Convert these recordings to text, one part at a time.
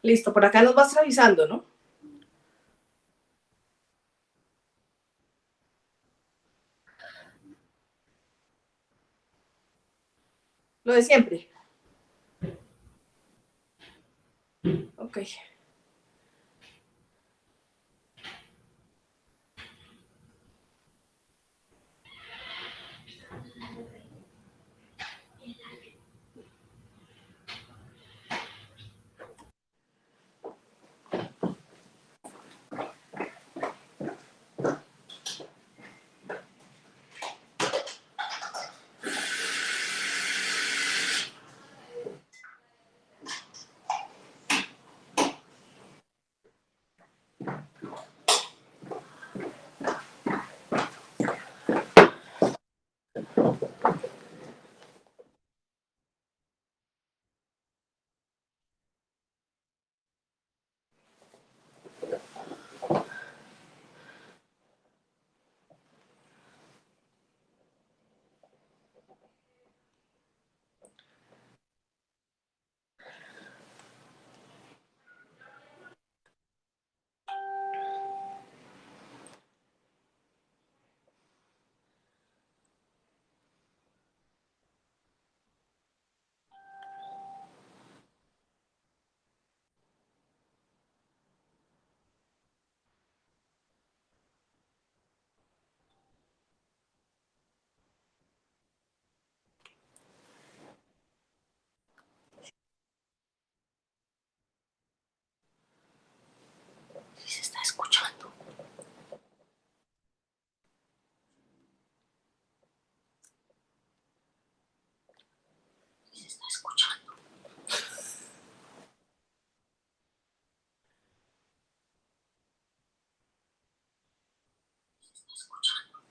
Listo, por acá nos vas avisando, ¿no? Lo de siempre. Ok. Sí se está escuchando. Sí se está escuchando. Se está escuchando.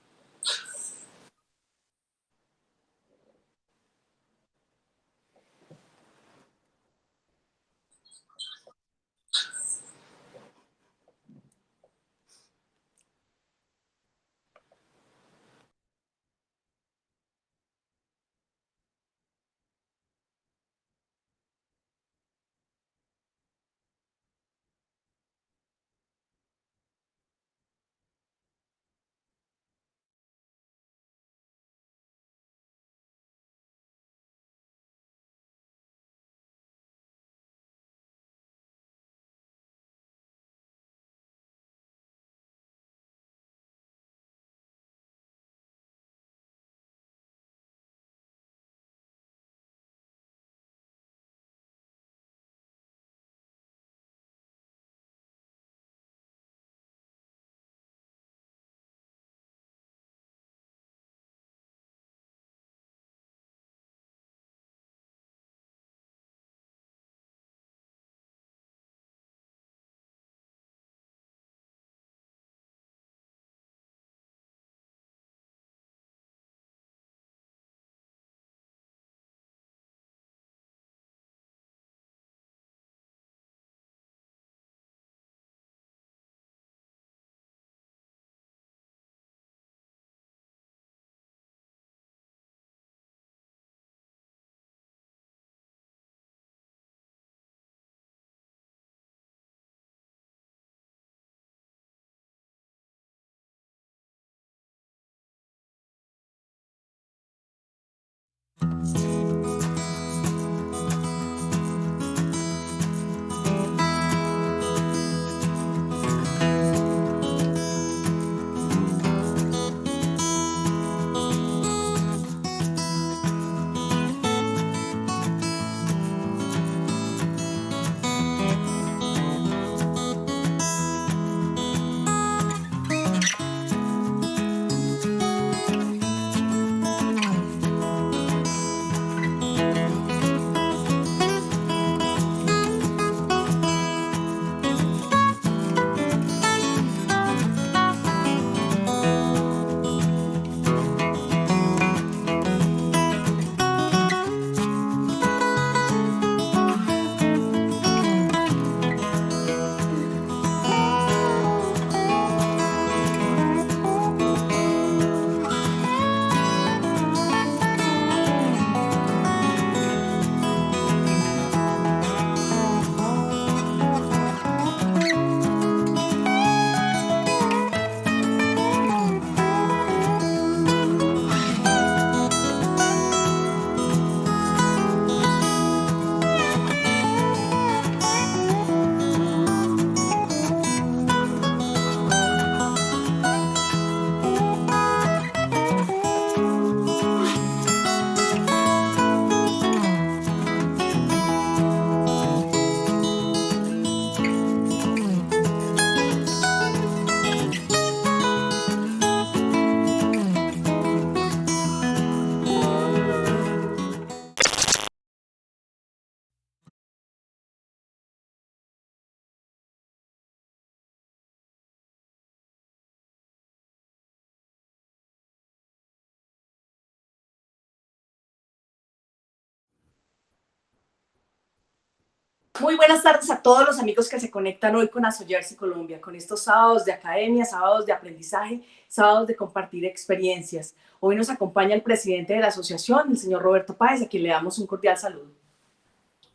Muy buenas tardes a todos los amigos que se conectan hoy con Asoyersy Colombia, con estos sábados de academia, sábados de aprendizaje, sábados de compartir experiencias. Hoy nos acompaña el presidente de la asociación, el señor Roberto Páez, a quien le damos un cordial saludo.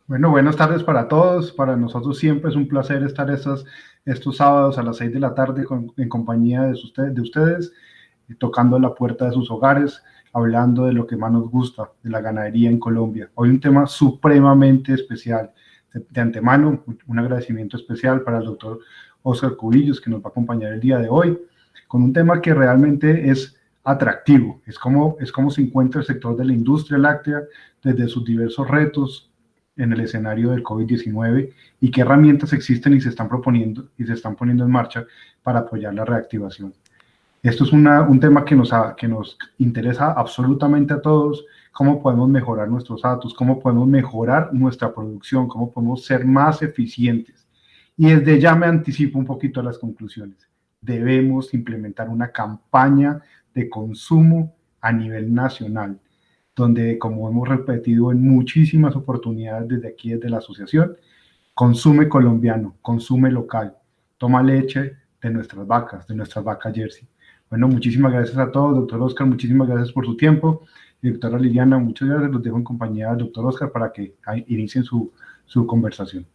Bueno, buenas tardes para todos. Para nosotros siempre es un placer estar estos sábados a las 6 de la tarde en compañía de ustedes, tocando la puerta de sus hogares, hablando de lo que más nos gusta, de la ganadería en Colombia. Hoy un tema supremamente especial. De antemano, un agradecimiento especial para el doctor Oscar Cubillos, que nos va a acompañar el día de hoy, con un tema que realmente es atractivo. Es como se encuentra el sector de la industria láctea desde sus diversos retos en el escenario del COVID-19 y qué herramientas existen y se están proponiendo y se están poniendo en marcha para apoyar la reactivación. Esto es un tema que nos interesa absolutamente a todos, cómo podemos mejorar nuestros datos, cómo podemos mejorar nuestra producción, cómo podemos ser más eficientes. Y desde ya me anticipo un poquito a las conclusiones. Debemos implementar una campaña de consumo a nivel nacional, donde, como hemos repetido en muchísimas oportunidades desde aquí, desde la asociación, consume colombiano, consume local, toma leche de nuestras vacas Jersey. Bueno, muchísimas gracias a todos, doctor Oscar, muchísimas gracias por su tiempo. Y doctora Liliana, muchas gracias, los dejo en compañía del doctor Oscar para que inicien su conversación.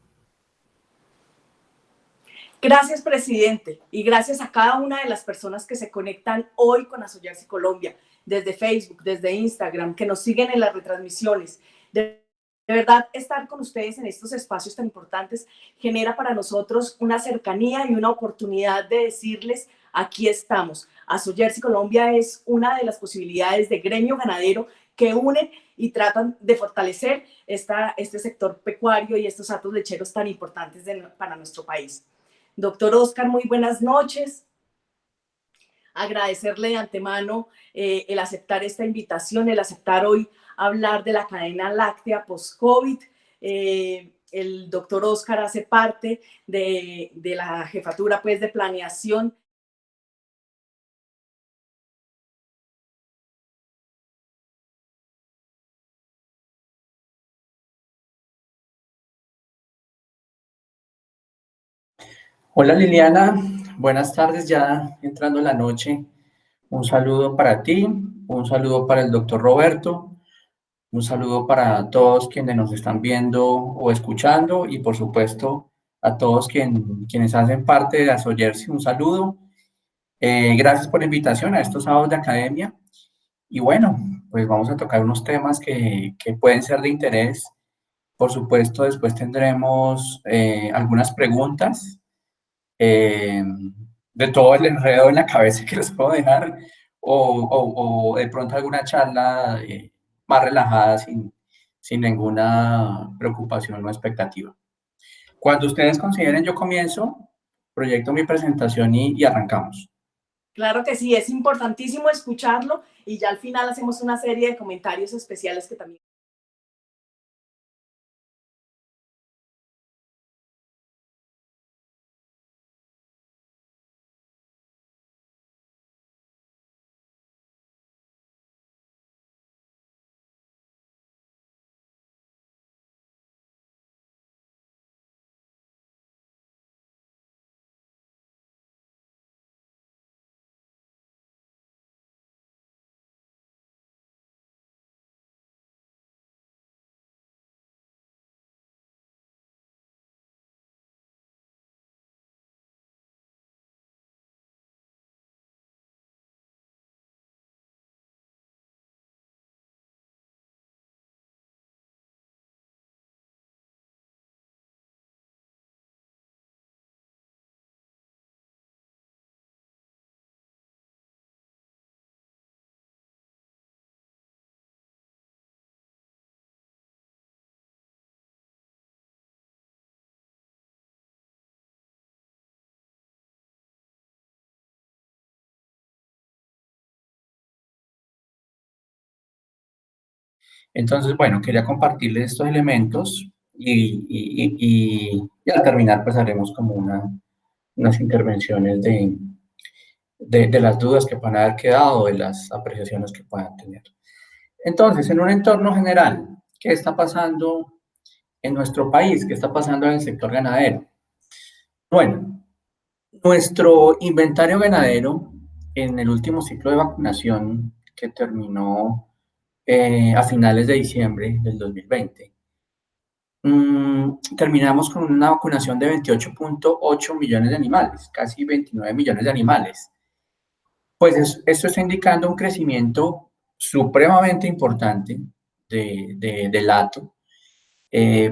Gracias, presidente, y gracias a cada una de las personas que se conectan hoy con Asoyersy Colombia, desde Facebook, desde Instagram, que nos siguen en las retransmisiones. De verdad, estar con ustedes en estos espacios tan importantes genera para nosotros una cercanía y una oportunidad de decirles, aquí estamos. Asoyersy Colombia es una de las posibilidades de gremio ganadero que unen y tratan de fortalecer este sector pecuario y estos atos lecheros tan importantes para nuestro país. Doctor Oscar, muy buenas noches. Agradecerle de antemano el aceptar esta invitación, el aceptar hoy hablar de la cadena láctea post-COVID. El doctor Oscar hace parte de la jefatura pues, de planeación. Hola Liliana, buenas tardes ya entrando en la noche. Un saludo para ti, un saludo para el doctor Roberto, un saludo para todos quienes nos están viendo o escuchando y por supuesto a todos quienes hacen parte de Asoyersy, un saludo. Gracias por la invitación a estos sábados de academia y bueno, pues vamos a tocar unos temas que pueden ser de interés. Por supuesto, después tendremos algunas preguntas de todo el enredo en la cabeza que les puedo dejar, o de pronto alguna charla más relajada sin ninguna preocupación o expectativa. Cuando ustedes consideren, yo comienzo, proyecto mi presentación y arrancamos. Claro que sí, es importantísimo escucharlo y ya al final hacemos una serie de comentarios especiales que también... Entonces, bueno, quería compartirles estos elementos y al terminar pues haremos como unas intervenciones de las dudas que puedan haber quedado, de las apreciaciones que puedan tener. Entonces, en un entorno general, ¿qué está pasando en nuestro país, ¿qué está pasando en el sector ganadero? Bueno, nuestro inventario ganadero en el último ciclo de vacunación que terminó a finales de diciembre del 2020, terminamos con una vacunación de 28.8 millones de animales, casi 29 millones de animales. Pues esto está indicando un crecimiento supremamente importante del hato.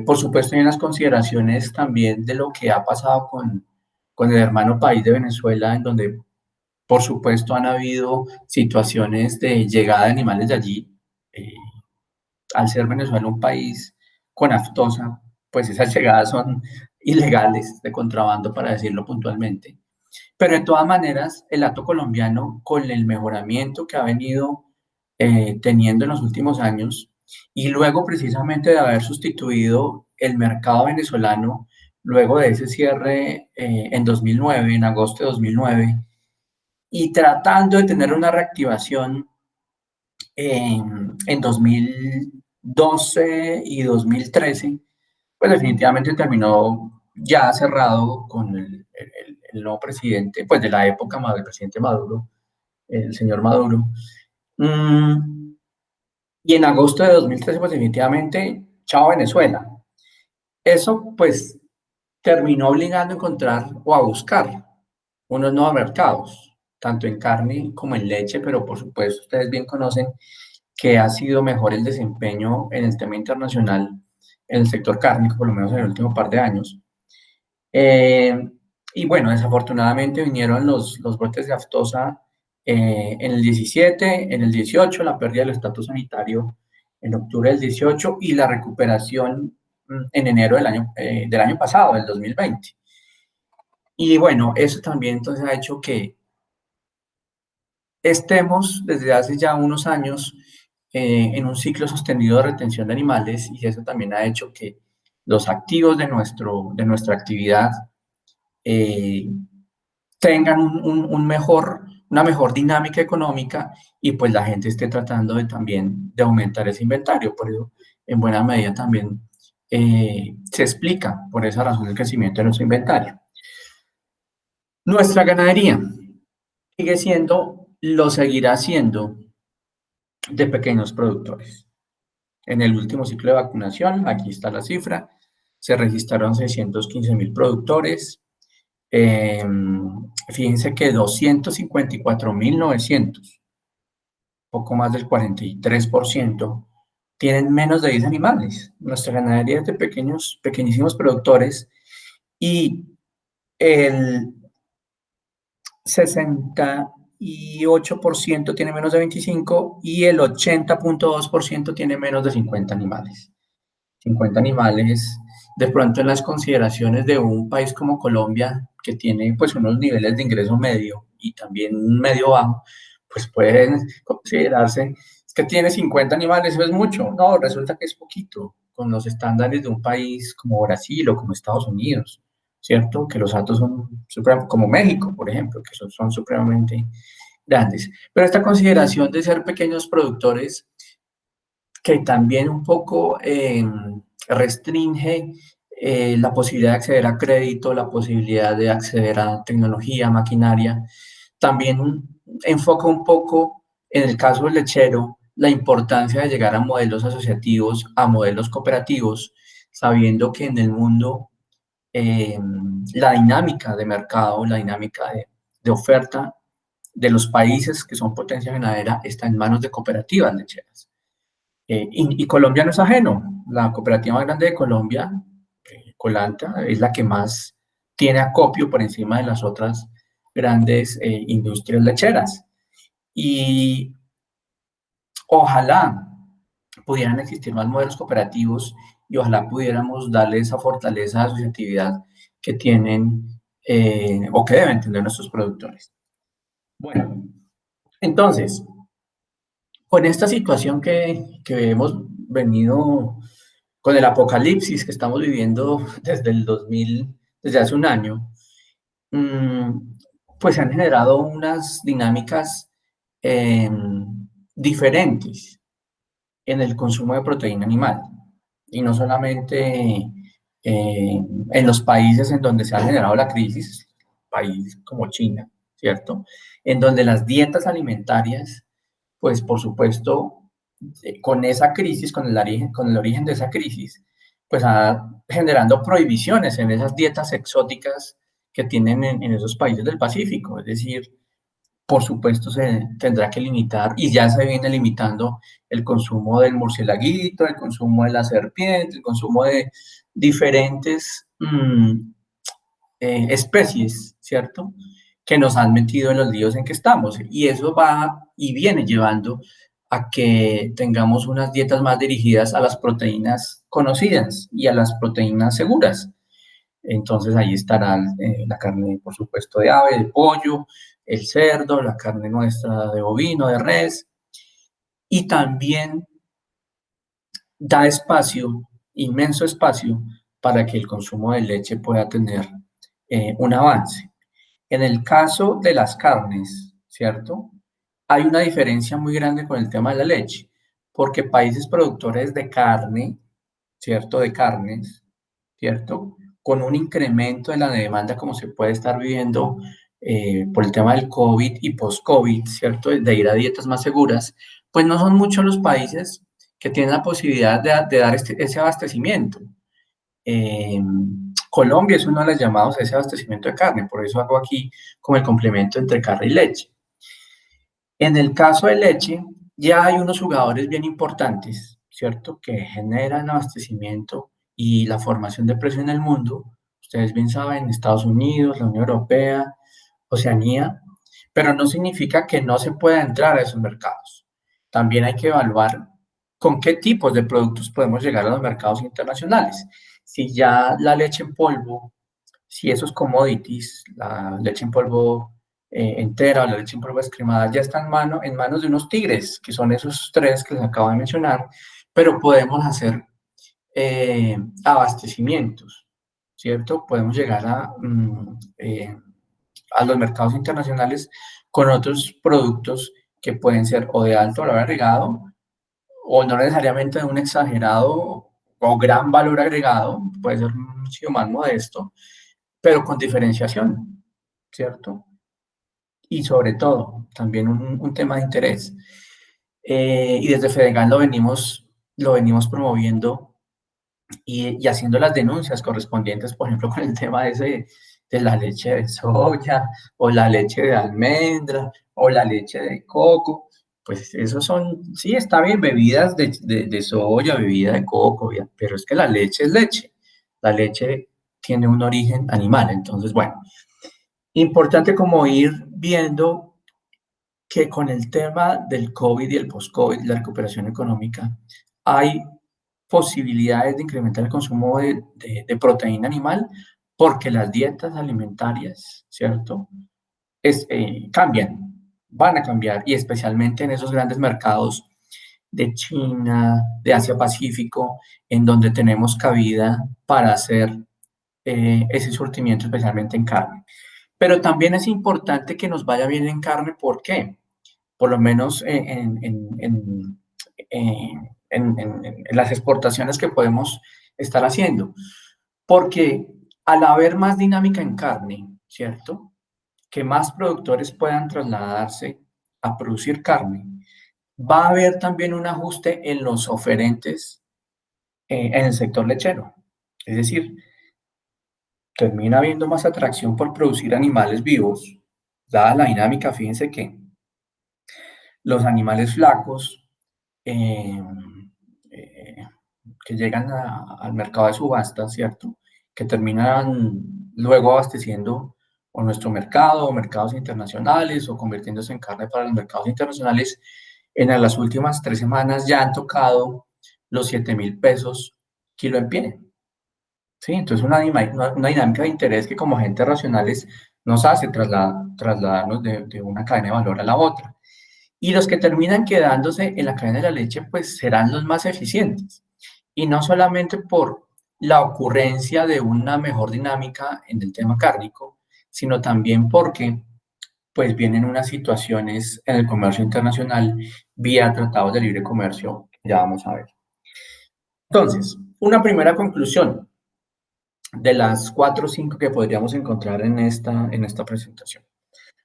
Por supuesto, hay unas consideraciones también de lo que ha pasado con el hermano país de Venezuela, en donde, por supuesto, han habido situaciones de llegada de animales de allí. Al ser Venezuela un país con aftosa, pues esas llegadas son ilegales, de contrabando, para decirlo puntualmente. Pero de todas maneras, el hato colombiano, con el mejoramiento que ha venido teniendo en los últimos años, y luego precisamente de haber sustituido el mercado venezolano, luego de ese cierre en 2009, en agosto de 2009, y tratando de tener una reactivación en 2012 y 2013, pues definitivamente terminó ya cerrado con el nuevo presidente, pues de la época, el presidente Maduro, el señor Maduro. Y en agosto de 2013, pues definitivamente, chao Venezuela. Eso pues terminó obligando a encontrar o a buscar unos nuevos mercados, tanto en carne como en leche, pero por supuesto ustedes bien conocen que ha sido mejor el desempeño en el tema internacional en el sector cárnico, por lo menos en el último par de años. Y bueno, desafortunadamente vinieron los brotes de aftosa en el 17, en el 18, la pérdida del estatus sanitario en octubre del 18 y la recuperación en enero del año pasado, del 2020. Y bueno, eso también entonces ha hecho que estemos desde hace ya unos años en un ciclo sostenido de retención de animales, y eso también ha hecho que los activos de nuestra actividad tengan una mejor dinámica económica, y pues la gente esté tratando también de aumentar ese inventario. Por eso, en buena medida también se explica por esa razón el crecimiento de nuestro inventario. Nuestra ganadería sigue siendo, lo seguirá siendo, de pequeños productores. En el último ciclo de vacunación, aquí está la cifra, se registraron 615.000 productores. Fíjense que 254.900, poco más del 43%, tienen menos de 10 animales. Nuestra ganadería es de pequeñísimos productores, y el 68% tiene menos de 25 y el 80.2% tiene menos de 50 animales. 50 animales, de pronto en las consideraciones de un país como Colombia, que tiene pues unos niveles de ingreso medio y también medio bajo, pues pueden considerarse, es que tiene 50 animales, eso es mucho. No, resulta que es poquito con los estándares de un país como Brasil o como Estados Unidos, ¿cierto? Que los hatos son, como México, por ejemplo, que son supremamente grandes. Pero esta consideración de ser pequeños productores, que también un poco restringe la posibilidad de acceder a crédito, la posibilidad de acceder a tecnología, maquinaria, también enfoca un poco, en el caso del lechero, la importancia de llegar a modelos asociativos, a modelos cooperativos, sabiendo que en el mundo la dinámica de mercado, la dinámica de oferta de los países que son potencia ganadera está en manos de cooperativas lecheras. Y Colombia no es ajeno. La cooperativa más grande de Colombia, Colanta, es la que más tiene acopio por encima de las otras grandes industrias lecheras. Y ojalá pudieran existir más modelos cooperativos, y ojalá pudiéramos darle esa fortaleza de asociatividad que tienen o que deben tener nuestros productores. Bueno, entonces, con esta situación que hemos venido, con el apocalipsis que estamos viviendo desde hace un año, pues se han generado unas dinámicas diferentes en el consumo de proteína animal. y no solamente en los países en donde se ha generado la crisis, país como China, ¿cierto? En donde las dietas alimentarias, pues por supuesto, con esa crisis, con el origen de esa crisis, pues generando prohibiciones en esas dietas exóticas que tienen en esos países del Pacífico. Es decir, por supuesto se tendrá que limitar, y ya se viene limitando el consumo del murcielaguito, el consumo de la serpiente, el consumo de diferentes especies, ¿cierto? Que nos han metido en los líos en que estamos. Y eso va y viene llevando a que tengamos unas dietas más dirigidas a las proteínas conocidas y a las proteínas seguras. Entonces ahí estará la carne, por supuesto, de ave, de pollo, el cerdo, la carne nuestra de bovino, de res, y también da espacio, inmenso espacio, para que el consumo de leche pueda tener un avance. En el caso de las carnes, ¿cierto? Hay una diferencia muy grande con el tema de la leche, porque países productores de carne, ¿cierto? De carnes, ¿cierto? Con un incremento de la demanda como se puede estar viviendo por el tema del COVID y post-COVID, ¿cierto? De ir a dietas más seguras, pues no son muchos los países que tienen la posibilidad de dar ese abastecimiento. Colombia es uno de los llamados a ese abastecimiento de carne, por eso hago aquí como el complemento entre carne y leche. En el caso de leche, ya hay unos jugadores bien importantes, ¿cierto? Que generan abastecimiento y la formación de precio en el mundo. Ustedes bien saben, Estados Unidos, la Unión Europea, Oceanía, pero no significa que no se pueda entrar a esos mercados. También hay que evaluar con qué tipos de productos podemos llegar a los mercados internacionales. Si ya la leche en polvo, si esos commodities, la leche en polvo entera o la leche en polvo descremada, ya está en manos de unos tigres, que son esos tres que les acabo de mencionar, pero podemos hacer abastecimientos, ¿cierto? Podemos llegar a los mercados internacionales con otros productos que pueden ser o de alto valor agregado o no necesariamente de un exagerado o gran valor agregado, puede ser mucho más modesto, pero con diferenciación, ¿cierto? Y sobre todo, también un tema de interés. Y desde Fedegan lo venimos promoviendo y haciendo las denuncias correspondientes, por ejemplo, con el tema de la leche de soya, o la leche de almendra, o la leche de coco. Pues esos son, sí, está bien, bebidas de soya, bebida de coco, pero es que la leche es leche. La leche tiene un origen animal. Entonces, bueno, importante como ir viendo que con el tema del COVID y el post-COVID, la recuperación económica, hay posibilidades de incrementar el consumo de proteína animal porque las dietas alimentarias, ¿cierto? Cambian, van a cambiar, y especialmente en esos grandes mercados de China, de Asia-Pacífico, en donde tenemos cabida para hacer ese surtimiento, especialmente en carne. Pero también es importante que nos vaya bien en carne. ¿Por qué? Por lo menos en las exportaciones que podemos estar haciendo. Porque al haber más dinámica en carne, ¿cierto? Que más productores puedan trasladarse a producir carne, va a haber también un ajuste en los oferentes en el sector lechero. Es decir, termina habiendo más atracción por producir animales vivos, dada la dinámica. Fíjense que los animales flacos eh, eh, que llegan al mercado de subasta, ¿cierto? Que terminan luego abasteciendo o nuestro mercado o mercados internacionales o convirtiéndose en carne para los mercados internacionales, en las últimas 3 semanas ya han tocado los 7,000 pesos kilo en pie. ¿Sí? Entonces una dinámica de interés que como agentes racionales nos hace trasladarnos de una cadena de valor a la otra. Y los que terminan quedándose en la cadena de la leche, pues serán los más eficientes. Y no solamente por la ocurrencia de una mejor dinámica en el tema cárnico, sino también porque pues vienen unas situaciones en el comercio internacional vía tratados de libre comercio, ya vamos a ver. Entonces, una primera conclusión de las 4 o 5 que podríamos encontrar en esta presentación.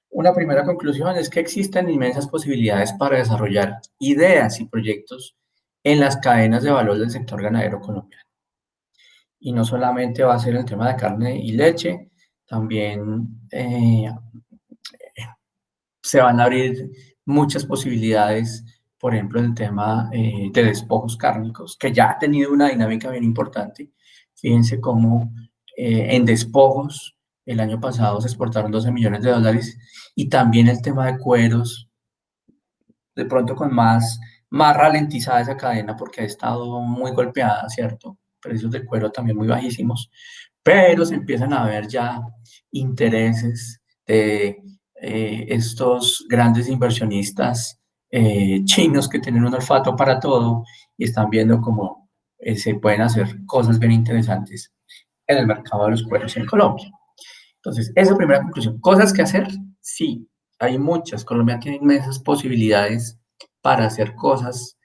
Una primera conclusión es que existen inmensas posibilidades para desarrollar ideas y proyectos en las cadenas de valor del sector ganadero colombiano. Y no solamente va a ser el tema de carne y leche, también se van a abrir muchas posibilidades, por ejemplo, en el tema de despojos cárnicos, que ya ha tenido una dinámica bien importante. Fíjense cómo en despojos el año pasado se exportaron 12 millones de dólares, y también el tema de cueros, de pronto con más ralentizada esa cadena porque ha estado muy golpeada, ¿cierto? Precios del cuero también muy bajísimos, pero se empiezan a ver ya intereses de estos grandes inversionistas chinos que tienen un olfato para todo y están viendo cómo se pueden hacer cosas bien interesantes en el mercado de los cueros en Colombia. Entonces, esa primera conclusión. ¿Cosas que hacer? Sí, hay muchas. Colombia tiene inmensas posibilidades para hacer cosas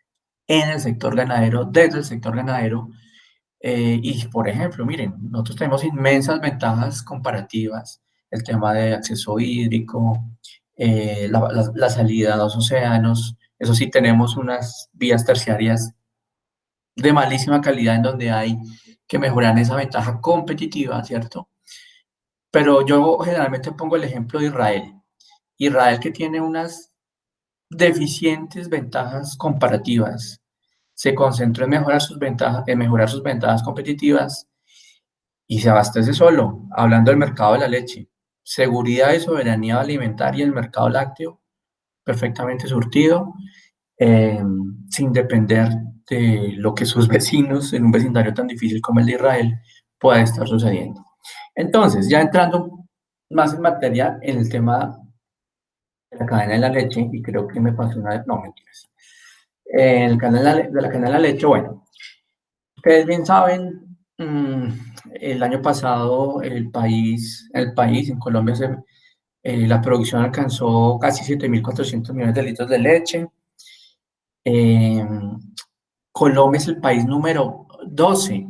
en el sector ganadero, desde el sector ganadero. Y, por ejemplo, miren, nosotros tenemos inmensas ventajas comparativas. El tema de acceso hídrico, la salida a los océanos. Eso sí, tenemos unas vías terciarias de malísima calidad en donde hay que mejorar esa ventaja competitiva, ¿cierto? Pero yo generalmente pongo el ejemplo de Israel. Israel, que tiene unas deficientes ventajas comparativas, se concentró en mejorar sus ventajas competitivas y se abastece solo. Hablando del mercado de la leche, seguridad y soberanía alimentaria, el mercado lácteo perfectamente surtido, sin depender de lo que sus vecinos en un vecindario tan difícil como el de Israel pueda estar sucediendo. Entonces, ya entrando más en materia en el tema de la cadena de la leche, y creo que me pasó una vez, no, mentiras. El canal de la cadena de la leche, bueno, ustedes bien saben, el año pasado en Colombia, la producción alcanzó casi 7.400 millones de litros de leche. Colombia es el país número 12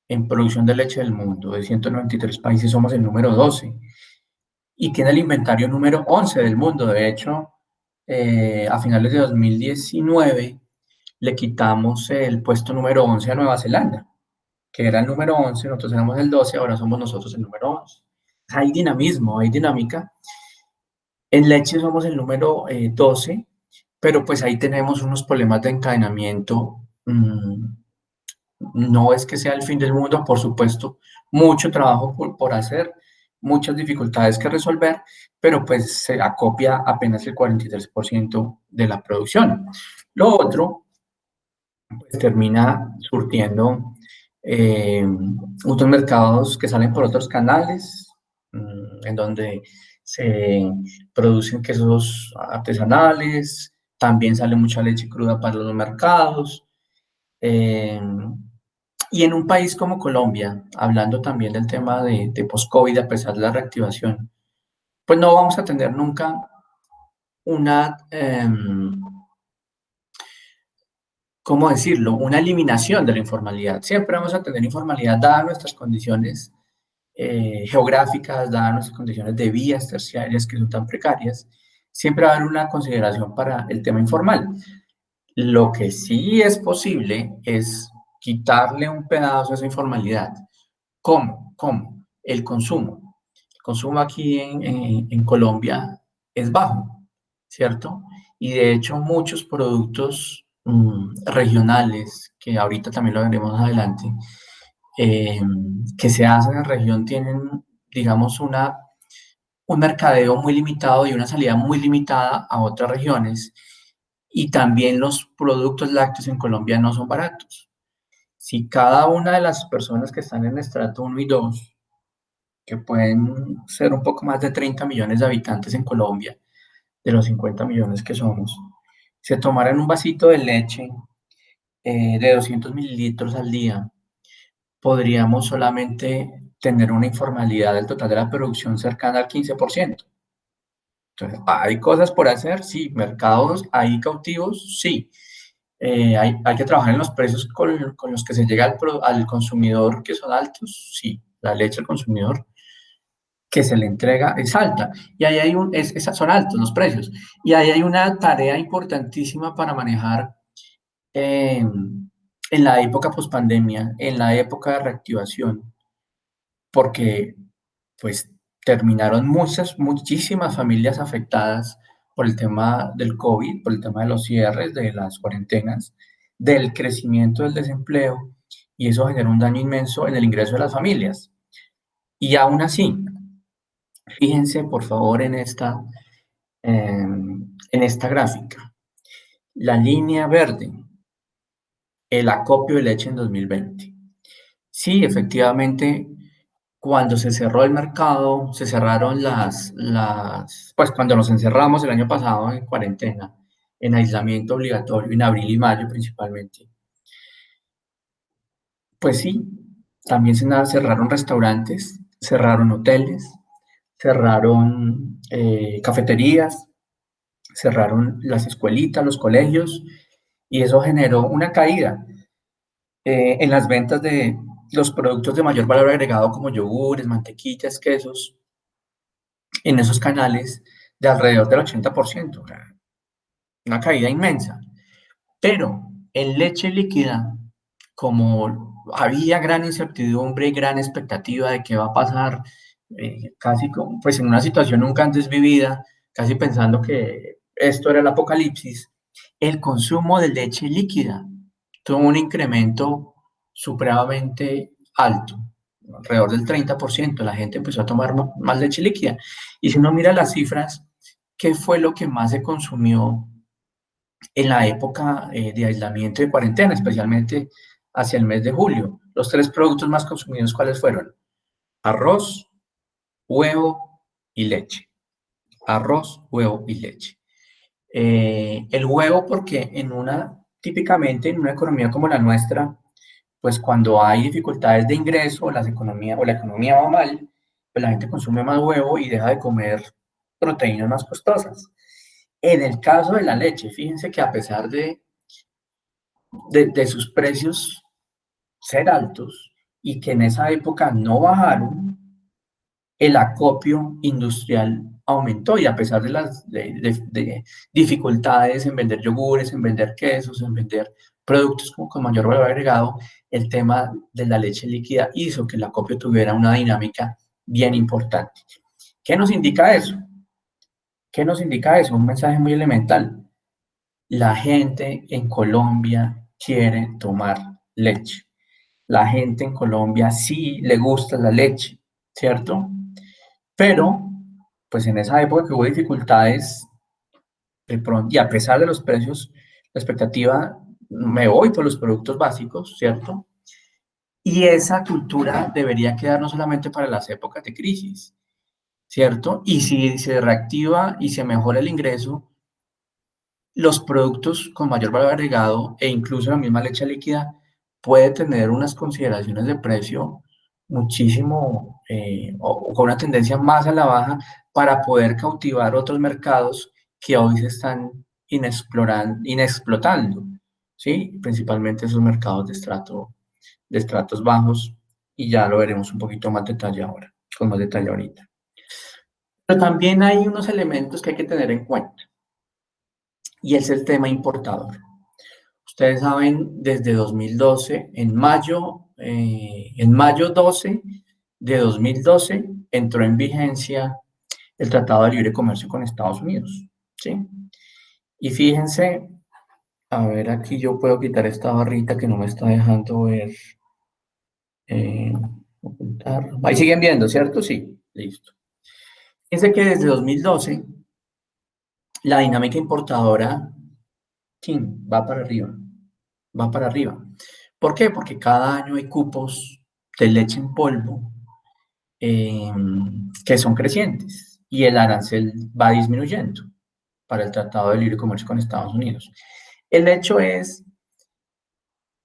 en producción de leche del mundo. De 193 países somos el número 12. Y tiene el inventario número 11 del mundo. De hecho, a finales de 2019 le quitamos el puesto número 11 a Nueva Zelanda, que era el número 11, nosotros éramos el 12, ahora somos nosotros el número 11. Hay dinamismo, hay dinámica. En leche somos el número 12, pero pues ahí tenemos unos problemas de encadenamiento. No es que sea el fin del mundo, por supuesto, mucho trabajo por hacer, muchas dificultades que resolver, pero pues se acopia apenas el 43% de la producción. Lo otro, pues termina surtiendo otros mercados que salen por otros canales, en donde se producen quesos artesanales, también sale mucha leche cruda para los mercados. Y en un país como Colombia, hablando también del tema de post-COVID, a pesar de la reactivación, pues no vamos a tener nunca una, ¿cómo decirlo?, una eliminación de la informalidad. Siempre vamos a tener informalidad dadas nuestras condiciones geográficas, dadas nuestras condiciones de vías terciarias que son tan precarias. Siempre va a haber una consideración para el tema informal. Lo que sí es posible es quitarle un pedazo a esa informalidad. ¿Cómo? El consumo. El consumo aquí en Colombia es bajo, ¿cierto? Y de hecho muchos productos regionales, que ahorita también lo veremos más adelante, que se hacen en la región tienen, digamos, un mercadeo muy limitado y una salida muy limitada a otras regiones. Y también los productos lácteos en Colombia no son baratos. Si cada una de las personas que están en estrato 1 y 2, que pueden ser un poco más de 30 millones de habitantes en Colombia, de los 50 millones que somos, se tomaran un vasito de leche de 200 mililitros al día, podríamos solamente tener una informalidad del total de la producción cercana al 15%. Entonces, ¿hay cosas por hacer? Sí. ¿Mercados ahí cautivos? Sí. Hay que trabajar en los precios con los que se llega al consumidor, que son altos, sí, la leche al consumidor que se le entrega es alta, y ahí son altos los precios, y ahí hay una tarea importantísima para manejar en la época pospandemia, en la época de reactivación, porque pues terminaron muchísimas familias afectadas por el tema del COVID, por el tema de los cierres, de las cuarentenas, del crecimiento del desempleo, y eso generó un daño inmenso en el ingreso de las familias. Y aún así, fíjense por favor en esta gráfica. La línea verde, el acopio de leche en 2020. Sí, efectivamente, cuando se cerró el mercado, se cerraron pues cuando nos encerramos el año pasado en cuarentena, en aislamiento obligatorio, en abril y mayo principalmente, pues sí, también cerraron restaurantes, cerraron hoteles, cerraron cafeterías, cerraron las escuelitas, los colegios, y eso generó una caída en las ventas de los productos de mayor valor agregado como yogures, mantequillas, quesos, en esos canales de alrededor del 80%, una caída inmensa. Pero en leche líquida, como había gran incertidumbre y gran expectativa de qué va a pasar, casi como, pues en una situación nunca antes vivida, casi pensando que esto era el apocalipsis, el consumo de leche líquida tuvo un incremento supremamente alto, alrededor del 30%. La gente empezó a tomar más leche líquida. Y si uno mira las cifras, ¿qué fue lo que más se consumió en la época de aislamiento y de cuarentena, especialmente hacia el mes de julio? Los 3 productos más consumidos, ¿cuáles fueron? Arroz, huevo y leche. Arroz, huevo y leche. El huevo porque típicamente en una economía como la nuestra, pues cuando hay dificultades de ingreso, la economía va mal, pues la gente consume más huevo y deja de comer proteínas más costosas. En el caso de la leche, fíjense que a pesar de sus precios ser altos y que en esa época no bajaron, el acopio industrial aumentó, y a pesar de las dificultades en vender yogures, en vender quesos, en vender productos con mayor valor agregado, el tema de la leche líquida hizo que el acopio tuviera una dinámica bien importante. ¿Qué nos indica eso? ¿Qué nos indica eso? Un mensaje muy elemental. La gente en Colombia quiere tomar leche. La gente en Colombia sí le gusta la leche, ¿cierto? Pero, pues en esa época que hubo dificultades, de pronto, y a pesar de los precios, la expectativa, me voy por los productos básicos, ¿cierto? Y esa cultura debería quedar no solamente para las épocas de crisis, ¿cierto? Y si se reactiva y se mejora el ingreso, los productos con mayor valor agregado e incluso la misma leche líquida puede tener unas consideraciones de precio muchísimo o con una tendencia más a la baja para poder cautivar otros mercados que hoy se están inexplotando, ¿sí? Principalmente esos mercados de estratos bajos, y ya lo veremos un poquito más detalle ahora, con más detalle ahorita. Pero también hay unos elementos que hay que tener en cuenta, y es el tema importador. Ustedes saben, desde 2012, en mayo 12 de 2012, entró en vigencia el Tratado de Libre Comercio con Estados Unidos, ¿sí? Y fíjense, a ver, aquí yo puedo quitar esta barrita que no me está dejando ver. Ocultar. Ahí siguen viendo, ¿cierto? Sí, listo. Fíjense que desde 2012, la dinámica importadora va para arriba. Va para arriba. ¿Por qué? Porque cada año hay cupos de leche en polvo que son crecientes y el arancel va disminuyendo para el Tratado de Libre Comercio con Estados Unidos. El hecho es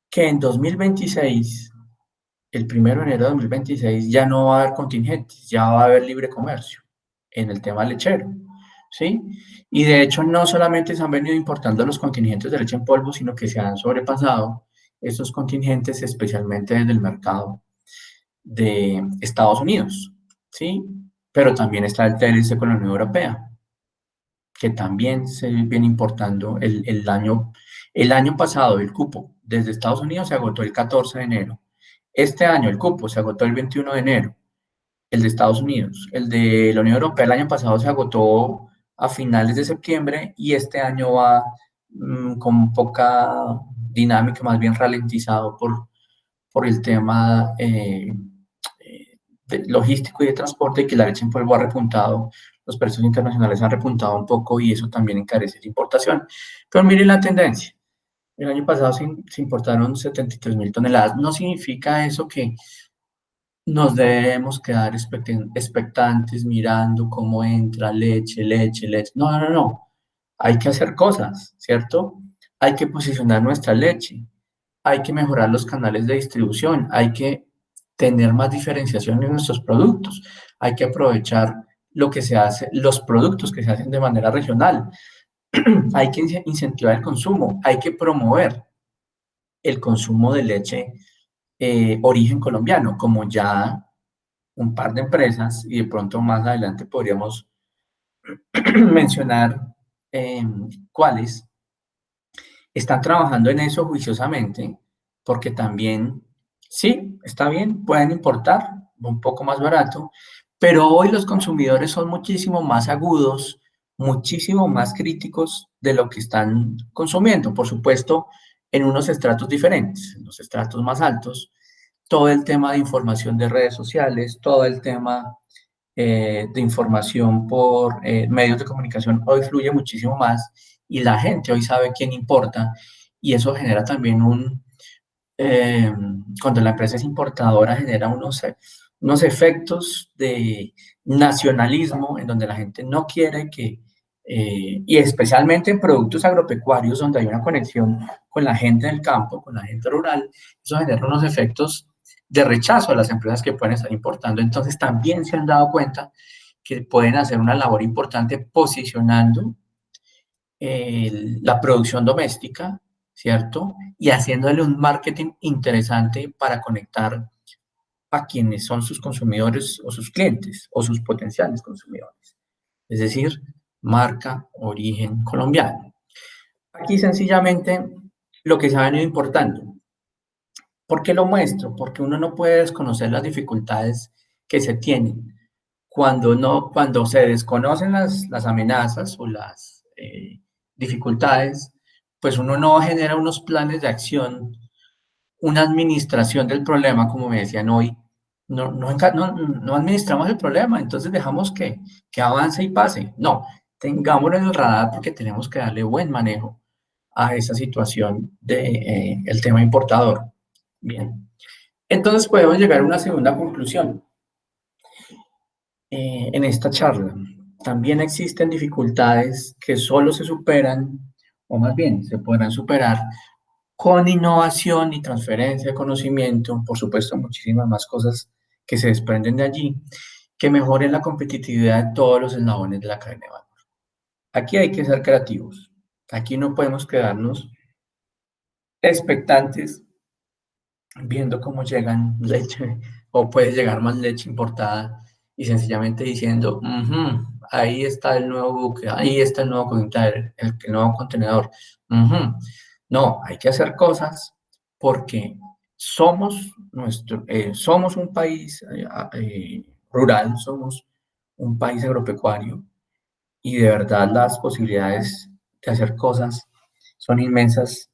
que en 2026, el 1 de enero de 2026, ya no va a haber contingentes, ya va a haber libre comercio en el tema lechero. ¿sí? Y de hecho no solamente se han venido importando los contingentes de leche en polvo, sino que se han sobrepasado estos contingentes, especialmente desde el mercado de Estados Unidos, ¿sí? Pero también está el TLC con la Unión Europea, que también se viene importando el año pasado. El cupo desde Estados Unidos se agotó el 14 de enero. Este año el cupo se agotó el 21 de enero, el de Estados Unidos. El de la Unión Europea el año pasado se agotó a finales de septiembre y este año va con poca dinámica, más bien ralentizado por el tema logístico y de transporte, y que la leche en polvo ha repuntado, los precios internacionales han repuntado un poco y eso también encarece la importación. Pero miren la tendencia. El año pasado se importaron 73.000 toneladas. No significa eso que nos debemos quedar expectantes mirando cómo entra leche, leche, leche. No, no, no. Hay que hacer cosas, ¿cierto? Hay que posicionar nuestra leche. Hay que mejorar los canales de distribución. Hay que tener más diferenciación en nuestros productos. Hay que aprovechar lo que se hace, los productos que se hacen de manera regional. Hay que incentivar el consumo. Hay que promover el consumo de leche origen colombiano, como ya un par de empresas, y de pronto más adelante podríamos mencionar cuáles, están trabajando en eso juiciosamente, porque también, sí, está bien, pueden importar un poco más barato, pero hoy los consumidores son muchísimo más agudos, muchísimo más críticos de lo que están consumiendo, por supuesto, en unos estratos diferentes, en los estratos más altos. Todo el tema de información de redes sociales, todo el tema de información por medios de comunicación hoy fluye muchísimo más y la gente hoy sabe quién importa, y eso genera también cuando la empresa es importadora, genera unos efectos de nacionalismo en donde la gente no quiere y especialmente en productos agropecuarios donde hay una conexión con la gente del campo, con la gente rural, eso genera unos efectos de rechazo a las empresas que pueden estar importando. Entonces también se han dado cuenta que pueden hacer una labor importante posicionando la producción doméstica, ¿cierto? Y haciéndole un marketing interesante para conectar a quienes son sus consumidores o sus clientes o sus potenciales consumidores. Es decir, marca origen colombiano. Aquí sencillamente lo que se ha venido importando. ¿Por qué lo muestro? Porque uno no puede desconocer las dificultades que se tienen cuando se desconocen las amenazas o las dificultades, pues uno no genera unos planes de acción, una administración del problema, como me decían hoy. No administramos el problema, entonces dejamos que avance y pase. No, tengámoslo en el radar porque tenemos que darle buen manejo a esa situación de el tema importador. Bien, entonces podemos llegar a una segunda conclusión en esta charla. También existen dificultades que solo se superan, o más bien se podrán superar con innovación y transferencia de conocimiento, por supuesto muchísimas más cosas que se desprenden de allí, que mejoren la competitividad de todos los eslabones de la cadena de valor. Aquí hay que ser creativos. Aquí no podemos quedarnos expectantes viendo cómo llegan leche o puede llegar más leche importada y sencillamente diciendo, ahí está el nuevo buque, ahí está el nuevo contenedor, el nuevo contenedor. No, hay que hacer cosas porque somos un país rural, somos un país agropecuario y de verdad las posibilidades de hacer cosas son inmensas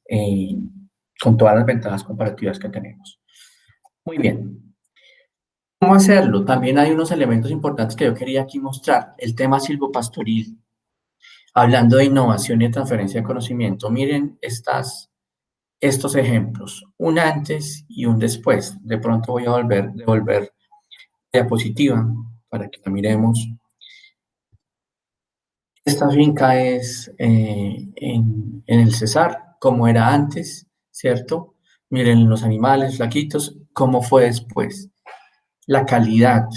con todas las ventajas comparativas que tenemos. Muy bien. ¿Cómo hacerlo? También hay unos elementos importantes que yo quería aquí mostrar. El tema silvopastoril. Hablando de innovación y transferencia de conocimiento, miren estos ejemplos. Un antes y un después. De pronto voy a devolver diapositiva para que la miremos. Esta finca es en el Cesar, como era antes, ¿cierto? Miren los animales flaquitos, cómo fue después. La calidad,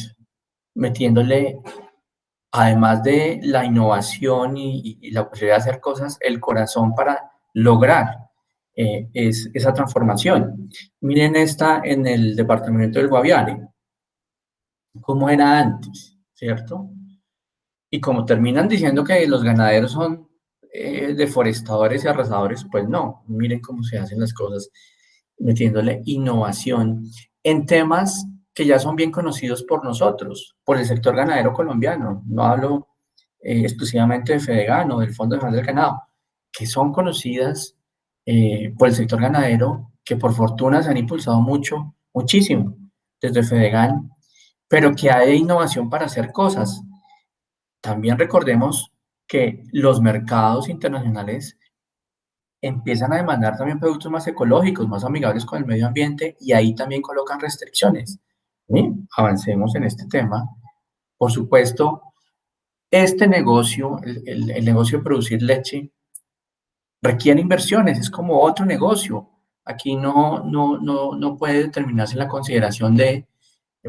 metiéndole además de la innovación y la posibilidad de hacer cosas, el corazón para lograr esa transformación. Miren esta en el departamento del Guaviare, cómo era antes, ¿cierto? Y como terminan diciendo que los ganaderos son deforestadores y arrasadores, pues no, miren cómo se hacen las cosas, metiéndole innovación en temas que ya son bien conocidos por nosotros, por el sector ganadero colombiano. No hablo exclusivamente de Fedegan o del Fondo Nacional del Ganado, que son conocidas por el sector ganadero, que por fortuna se han impulsado mucho, muchísimo, desde Fedegan, pero que hay innovación para hacer cosas. También recordemos que los mercados internacionales empiezan a demandar también productos más ecológicos, más amigables con el medio ambiente y ahí también colocan restricciones. ¿Sí? Avancemos en este tema. Por supuesto, este negocio, el negocio de producir leche, requiere inversiones, es como otro negocio. Aquí no puede determinarse la consideración de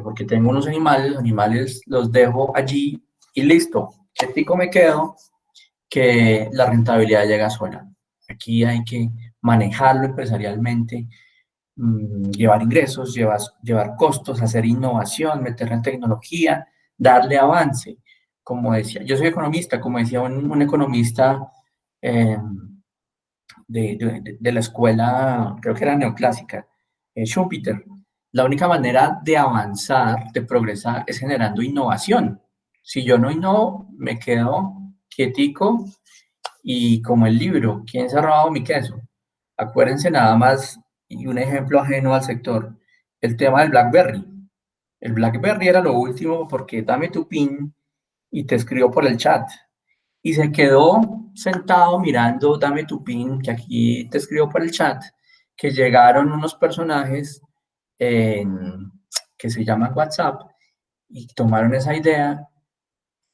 porque tengo unos animales, los animales los dejo allí y listo. Quietico me quedo, que la rentabilidad llega sola. Aquí hay que manejarlo empresarialmente, llevar ingresos, llevar costos, hacer innovación, meterla en tecnología, darle avance. Como decía, yo soy economista, como decía un economista eh, de la escuela, creo que era neoclásica, Schumpeter, la única manera de avanzar, de progresar, es generando innovación. Si yo no innovo, me quedo quietico y como el libro, ¿quién se ha robado mi queso? Acuérdense nada más, y un ejemplo ajeno al sector, el tema del BlackBerry. El BlackBerry era lo último porque dame tu PIN y te escribo por el chat. Y se quedó sentado mirando, dame tu PIN, que aquí te escribo por el chat, que llegaron unos personajes que se llaman WhatsApp y tomaron esa idea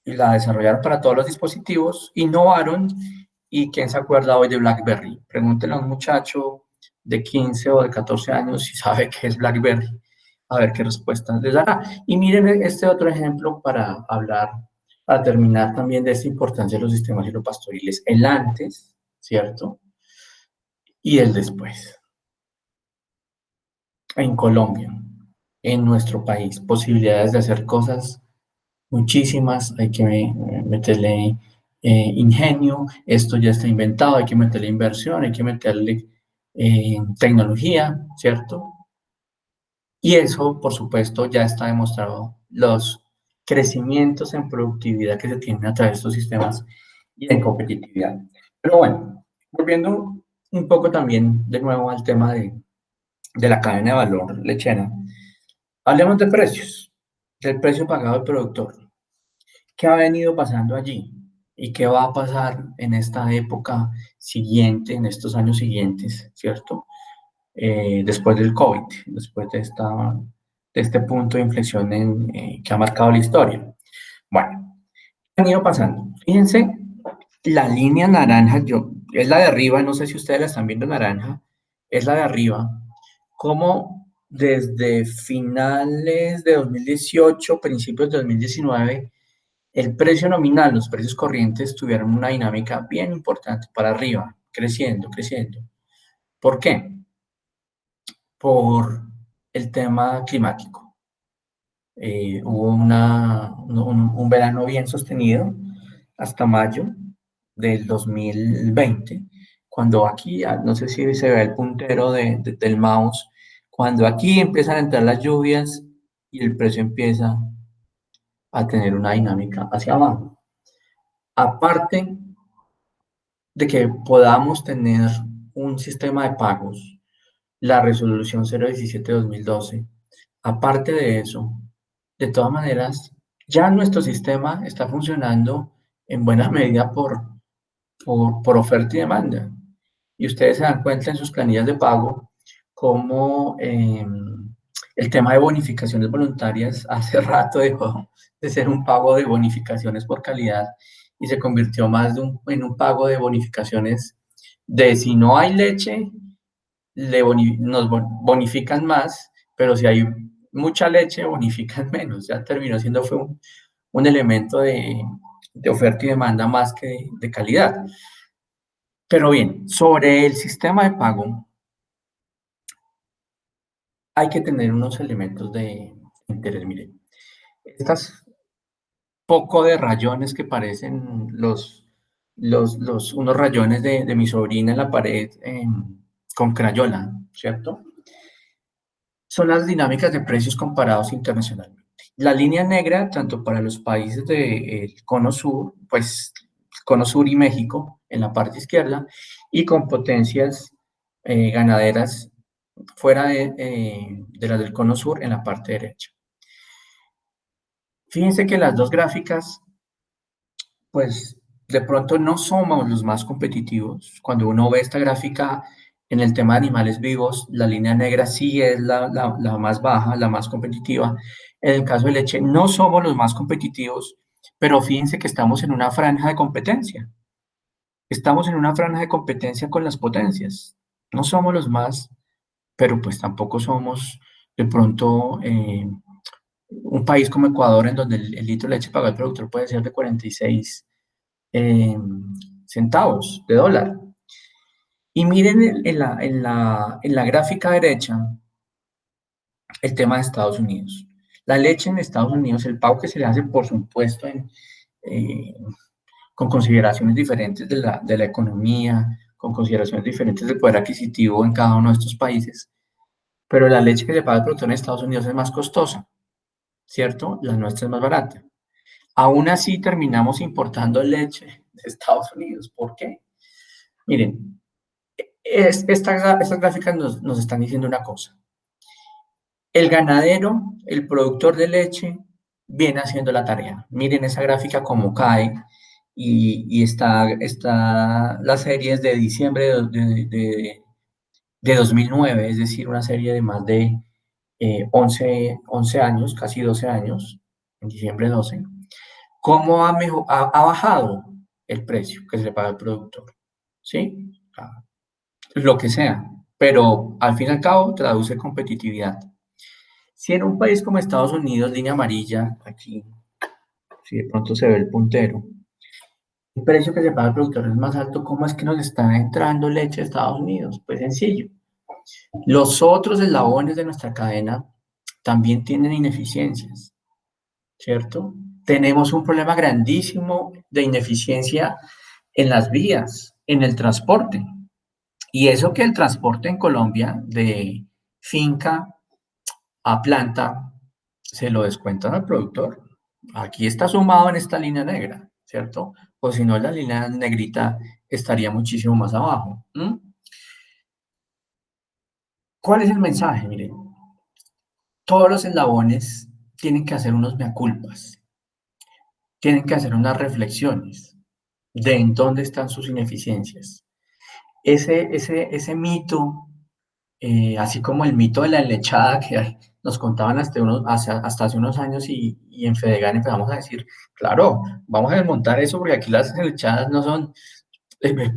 y la desarrollaron para todos los dispositivos, innovaron. ¿Y quién se acuerda hoy de BlackBerry? Pregúntenle a un muchacho de 15 o de 14 años si sabe qué es BlackBerry, a ver qué respuesta les dará. Y miren este otro ejemplo para hablar, para terminar también de esta importancia de los sistemas hidropastoriles, el antes, ¿cierto? Y el después. En Colombia, en nuestro país, posibilidades de hacer cosas muchísimas, hay que meterle ingenio, esto ya está inventado, hay que meterle inversión, hay que meterle tecnología, ¿cierto? Y eso, por supuesto, ya está demostrado, los crecimientos en productividad que se tienen a través de estos sistemas y en competitividad. Pero bueno, volviendo un poco también de nuevo al tema de la cadena de valor lechera, hablemos de precios, del precio pagado al productor. ¿Qué ha venido pasando allí? ¿Y qué va a pasar en esta época siguiente, en estos años siguientes, ¿cierto? Después del COVID, después de este punto de inflexión que ha marcado la historia. Bueno, ¿qué ha ido pasando? Fíjense, la línea naranja, es la de arriba, no sé si ustedes la están viendo naranja, es la de arriba, como desde finales de 2018, principios de 2019, el precio nominal, los precios corrientes tuvieron una dinámica bien importante para arriba, creciendo, creciendo. ¿Por qué? Por el tema climático. Hubo un verano bien sostenido hasta mayo del 2020, cuando aquí, no sé si se ve el puntero del mouse, cuando aquí empiezan a entrar las lluvias y el precio empieza a tener una dinámica hacia abajo. Aparte de que podamos tener un sistema de pagos, la resolución 017-2012, aparte de eso, de todas maneras, ya nuestro sistema está funcionando en buena medida por oferta y demanda. Y ustedes se dan cuenta en sus planillas de pago cómo el tema de bonificaciones voluntarias hace rato dejó de ser un pago de bonificaciones por calidad y se convirtió más en un pago de bonificaciones de si no hay leche, nos bonifican más, pero si hay mucha leche, bonifican menos. Ya terminó siendo fue un elemento de oferta y demanda más que de calidad. Pero bien, sobre el sistema de pago, hay que tener unos elementos de interés. Miren, estas poco de rayones que parecen unos rayones de mi sobrina en la pared con crayola, ¿cierto? Son las dinámicas de precios comparados internacionalmente. La línea negra, tanto para los países del Cono Sur, pues Cono Sur y México en la parte izquierda, y con potencias ganaderas fuera de las del Cono Sur en la parte derecha. Fíjense que las dos gráficas, pues de pronto no somos los más competitivos. Cuando uno ve esta gráfica en el tema de animales vivos, la línea negra sí es la más baja, la más competitiva. En el caso de leche, no somos los más competitivos, pero fíjense que estamos en una franja de competencia. Estamos en una franja de competencia con las potencias. No somos los más, pero pues tampoco somos de pronto un país como Ecuador, en donde el litro de leche pagado al productor puede ser de 46 centavos de dólar. Y miren en la gráfica derecha el tema de Estados Unidos. La leche en Estados Unidos, el pago que se le hace, por supuesto, con consideraciones diferentes de la economía, con consideraciones diferentes del poder adquisitivo en cada uno de estos países, pero la leche que se paga al productor en Estados Unidos es más costosa, ¿cierto? La nuestra es más barata. Aún así terminamos importando leche de Estados Unidos. ¿Por qué? Miren, estas gráficas nos están diciendo una cosa. El ganadero, el productor de leche, viene haciendo la tarea. Miren esa gráfica como cae y está la serie es de diciembre de 2009, es decir, una serie de más de 11 años, casi 12 años, en diciembre 12. ¿Cómo ha bajado el precio que se le paga al productor? ¿Sí? Lo que sea, pero al fin y al cabo traduce competitividad. Si en un país como Estados Unidos, línea amarilla, aquí, si de pronto se ve el puntero, el precio que se paga al productor es más alto, ¿cómo es que nos está entrando leche de Estados Unidos? Pues sencillo. Los otros eslabones de nuestra cadena también tienen ineficiencias, ¿cierto? Tenemos un problema grandísimo de ineficiencia en las vías, en el transporte. Y eso que el transporte en Colombia de finca a planta se lo descuentan al productor. Aquí está sumado en esta línea negra, ¿cierto? O si no, la línea negrita estaría muchísimo más abajo. ¿Cuál es el mensaje? Miren, todos los eslabones tienen que hacer unos mea culpas, tienen que hacer unas reflexiones de en dónde están sus ineficiencias. Ese mito, así como el mito de la enlechada que nos contaban hasta hace unos años y en Fedegan empezamos a decir, claro, vamos a desmontar eso porque aquí las enlechadas no son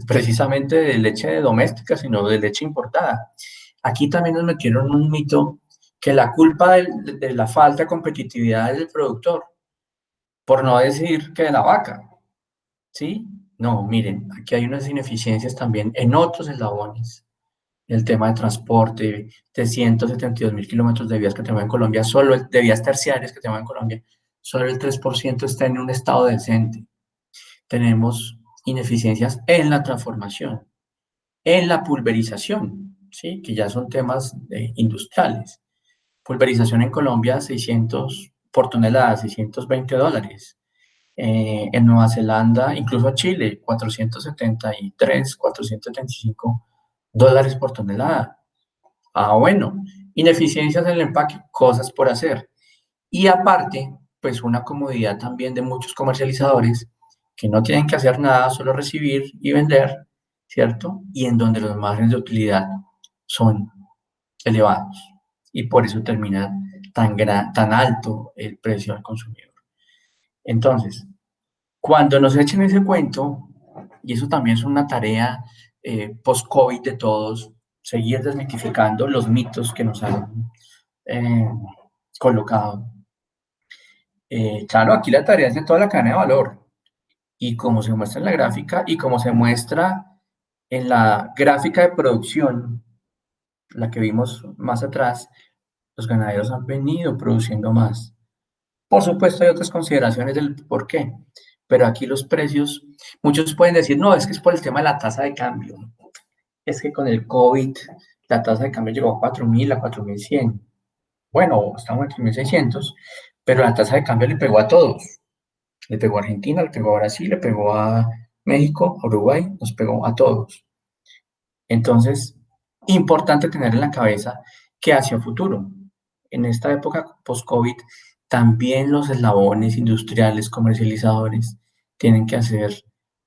precisamente de leche doméstica, sino de leche importada. Aquí también nos metieron un mito que la culpa de la falta de competitividad es del productor, por no decir que de la vaca, ¿sí? No, miren, aquí hay unas ineficiencias también en otros eslabones. El tema de transporte, de 172.000 kilómetros de vías que tenemos en Colombia, solo de vías terciarias que tenemos en Colombia, solo el 3% está en un estado decente. Tenemos ineficiencias en la transformación, en la pulverización, ¿sí? Que ya son temas industriales. Pulverización en Colombia, 600 por tonelada, $620. En Nueva Zelanda, incluso Chile, 473, $475 por tonelada. Bueno, ineficiencias en el empaque, cosas por hacer. Y aparte, pues una comodidad también de muchos comercializadores que no tienen que hacer nada, solo recibir y vender, ¿cierto? Y en donde los márgenes de utilidad son elevados. Y por eso termina tan alto el precio al consumidor. Entonces, cuando nos echen ese cuento, y eso también es una tarea post-COVID de todos, seguir desmitificando los mitos que nos han colocado. Claro, aquí la tarea es de toda la cadena de valor. Y como se muestra en la gráfica y como se muestra en la gráfica de producción, la que vimos más atrás, los ganaderos han venido produciendo más. Por supuesto, hay otras consideraciones del por qué, pero aquí los precios, muchos pueden decir, no, es que es por el tema de la tasa de cambio. Es que con el COVID la tasa de cambio llegó a 4.000, a 4.100. Bueno, estamos en 3.600, pero la tasa de cambio le pegó a todos. Le pegó a Argentina, le pegó a Brasil, le pegó a México, a Uruguay, nos pegó a todos. Entonces, importante tener en la cabeza que hacia futuro, en esta época post-COVID, también los eslabones industriales, comercializadores, tienen que hacer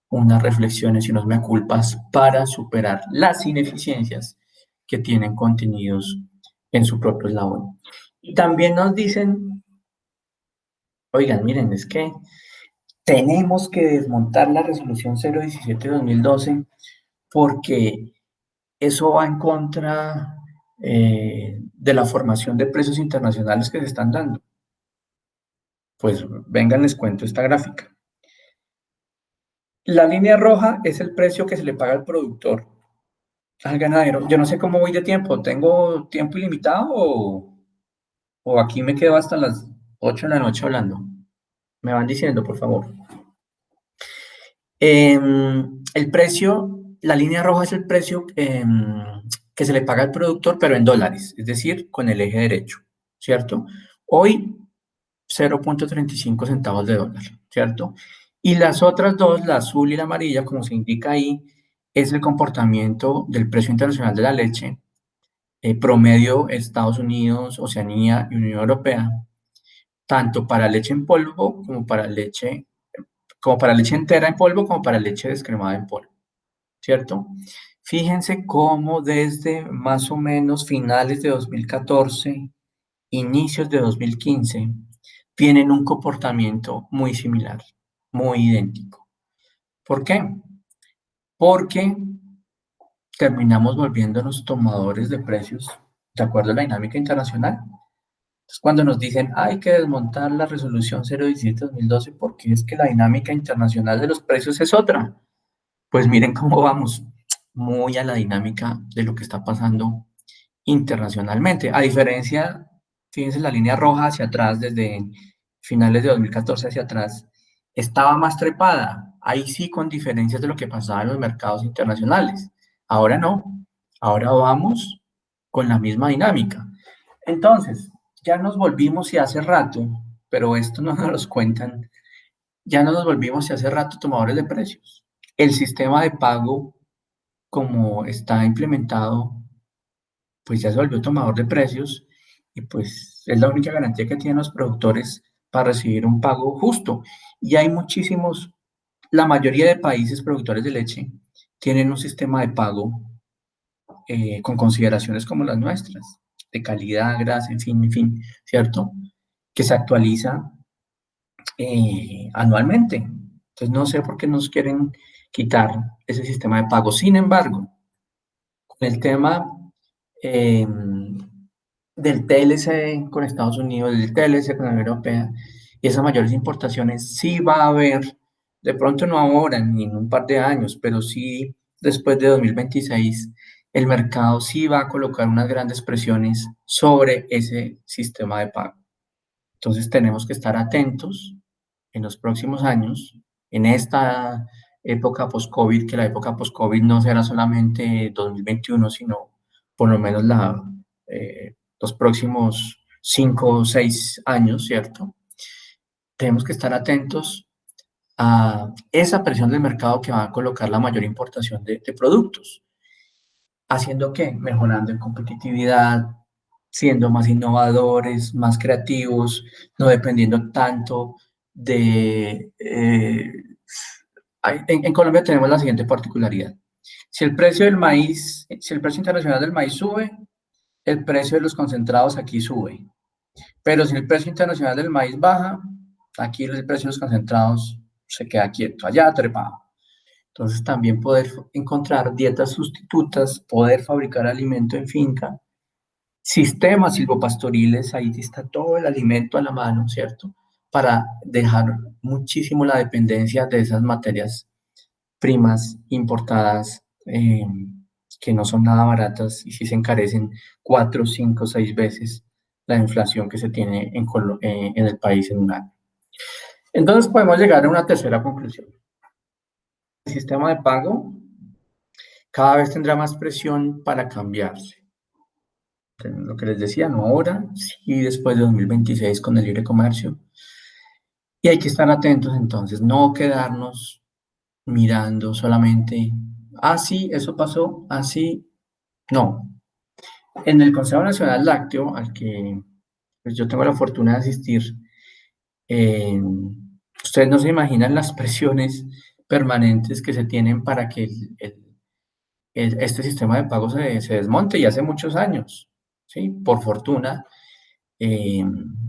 unas reflexiones y unos mea culpas para superar las ineficiencias que tienen contenidos en su propio eslabón. Y también nos dicen, oigan, miren, es que tenemos que desmontar la resolución 017-2012 porque eso va en contra de la formación de precios internacionales que se están dando. Pues vengan, les cuento esta gráfica. La línea roja es el precio que se le paga al productor, al ganadero. Yo no sé cómo voy de tiempo. ¿Tengo tiempo ilimitado o aquí me quedo hasta las 8 de la noche hablando? Me van diciendo, por favor. El precio, la línea roja es el precio que se le paga al productor, pero en dólares, es decir, con el eje derecho, ¿cierto? Hoy 0.35 centavos de dólar, ¿cierto? Y las otras dos, la azul y la amarilla, como se indica ahí, es el comportamiento del precio internacional de la leche, promedio Estados Unidos, Oceanía y Unión Europea, tanto para leche en polvo como para leche entera en polvo como para leche descremada en polvo, ¿cierto? Fíjense cómo desde más o menos finales de 2014, inicios de 2015, tienen un comportamiento muy similar, muy idéntico. ¿Por qué? Porque terminamos volviéndonos tomadores de precios de acuerdo a la dinámica internacional. Entonces, cuando nos dicen hay que desmontar la resolución 017-2012 porque es que la dinámica internacional de los precios es otra, pues miren cómo vamos, muy a la dinámica de lo que está pasando internacionalmente. A diferencia, fíjense, la línea roja hacia atrás, desde finales de 2014 hacia atrás, estaba más trepada. Ahí sí con diferencias de lo que pasaba en los mercados internacionales. Ahora no, ahora vamos con la misma dinámica. Entonces, ya nos volvimos y hace rato, pero esto no nos lo cuentan, ya no nos volvimos y hace rato tomadores de precios. El sistema de pago, como está implementado, pues ya se volvió tomador de precios y pues es la única garantía que tienen los productores para recibir un pago justo. Y hay muchísimos, la mayoría de países productores de leche tienen un sistema de pago con consideraciones como las nuestras, de calidad, grasa, en fin, ¿cierto? Que se actualiza anualmente. Entonces no sé por qué nos quieren quitar ese sistema de pago. Sin embargo, con el tema del TLC con Estados Unidos, del TLC con la Unión Europea y esas mayores importaciones, sí va a haber, de pronto no ahora ni en un par de años, pero sí después de 2026, el mercado sí va a colocar unas grandes presiones sobre ese sistema de pago. Entonces tenemos que estar atentos en los próximos años, en esta época post-COVID, que la época post-COVID no será solamente 2021, sino por lo menos los próximos 5 o 6 años, ¿cierto? Tenemos que estar atentos a esa presión del mercado que va a colocar la mayor importación de productos. ¿Haciendo qué? Mejorando en competitividad, siendo más innovadores, más creativos, no dependiendo tanto de... en Colombia tenemos la siguiente particularidad. Si el precio del maíz, si el precio internacional del maíz sube, el precio de los concentrados aquí sube. Pero si el precio internacional del maíz baja, aquí el precio de los concentrados se queda quieto, allá trepado. Entonces también poder encontrar dietas sustitutas, poder fabricar alimento en finca, sistemas silvopastoriles, ahí está todo el alimento a la mano, ¿cierto? para dejar muchísimo la dependencia de esas materias primas importadas que no son nada baratas y sí se encarecen 4, 5, 6 veces la inflación que se tiene en el país en un año. Entonces podemos llegar a una tercera conclusión. El sistema de pago cada vez tendrá más presión para cambiarse. Lo que les decía, no ahora, sí después de 2026 con el libre comercio. Y hay que estar atentos entonces, no quedarnos mirando solamente, sí, eso pasó, sí, no. En el Consejo Nacional Lácteo, al que pues, yo tengo la fortuna de asistir, ustedes no se imaginan las presiones permanentes que se tienen para que este sistema de pago se desmonte, y hace muchos años, ¿sí? Por fortuna,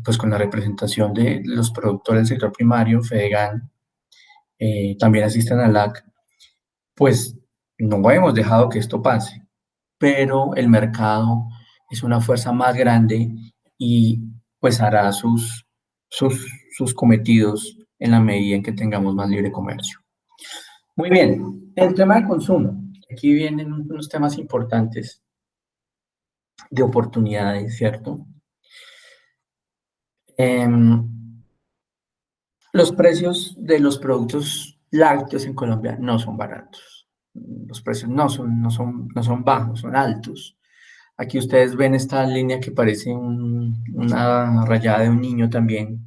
pues con la representación de los productores del sector primario, Fedegan, también asisten a LAC, pues no hemos dejado que esto pase, pero el mercado es una fuerza más grande y pues hará sus cometidos en la medida en que tengamos más libre comercio. Muy bien, el tema del consumo. Aquí vienen unos temas importantes de oportunidades, ¿cierto? Los precios de los productos lácteos en Colombia no son baratos. Los precios no son bajos, son altos. Aquí ustedes ven esta línea que parece una rayada de un niño también.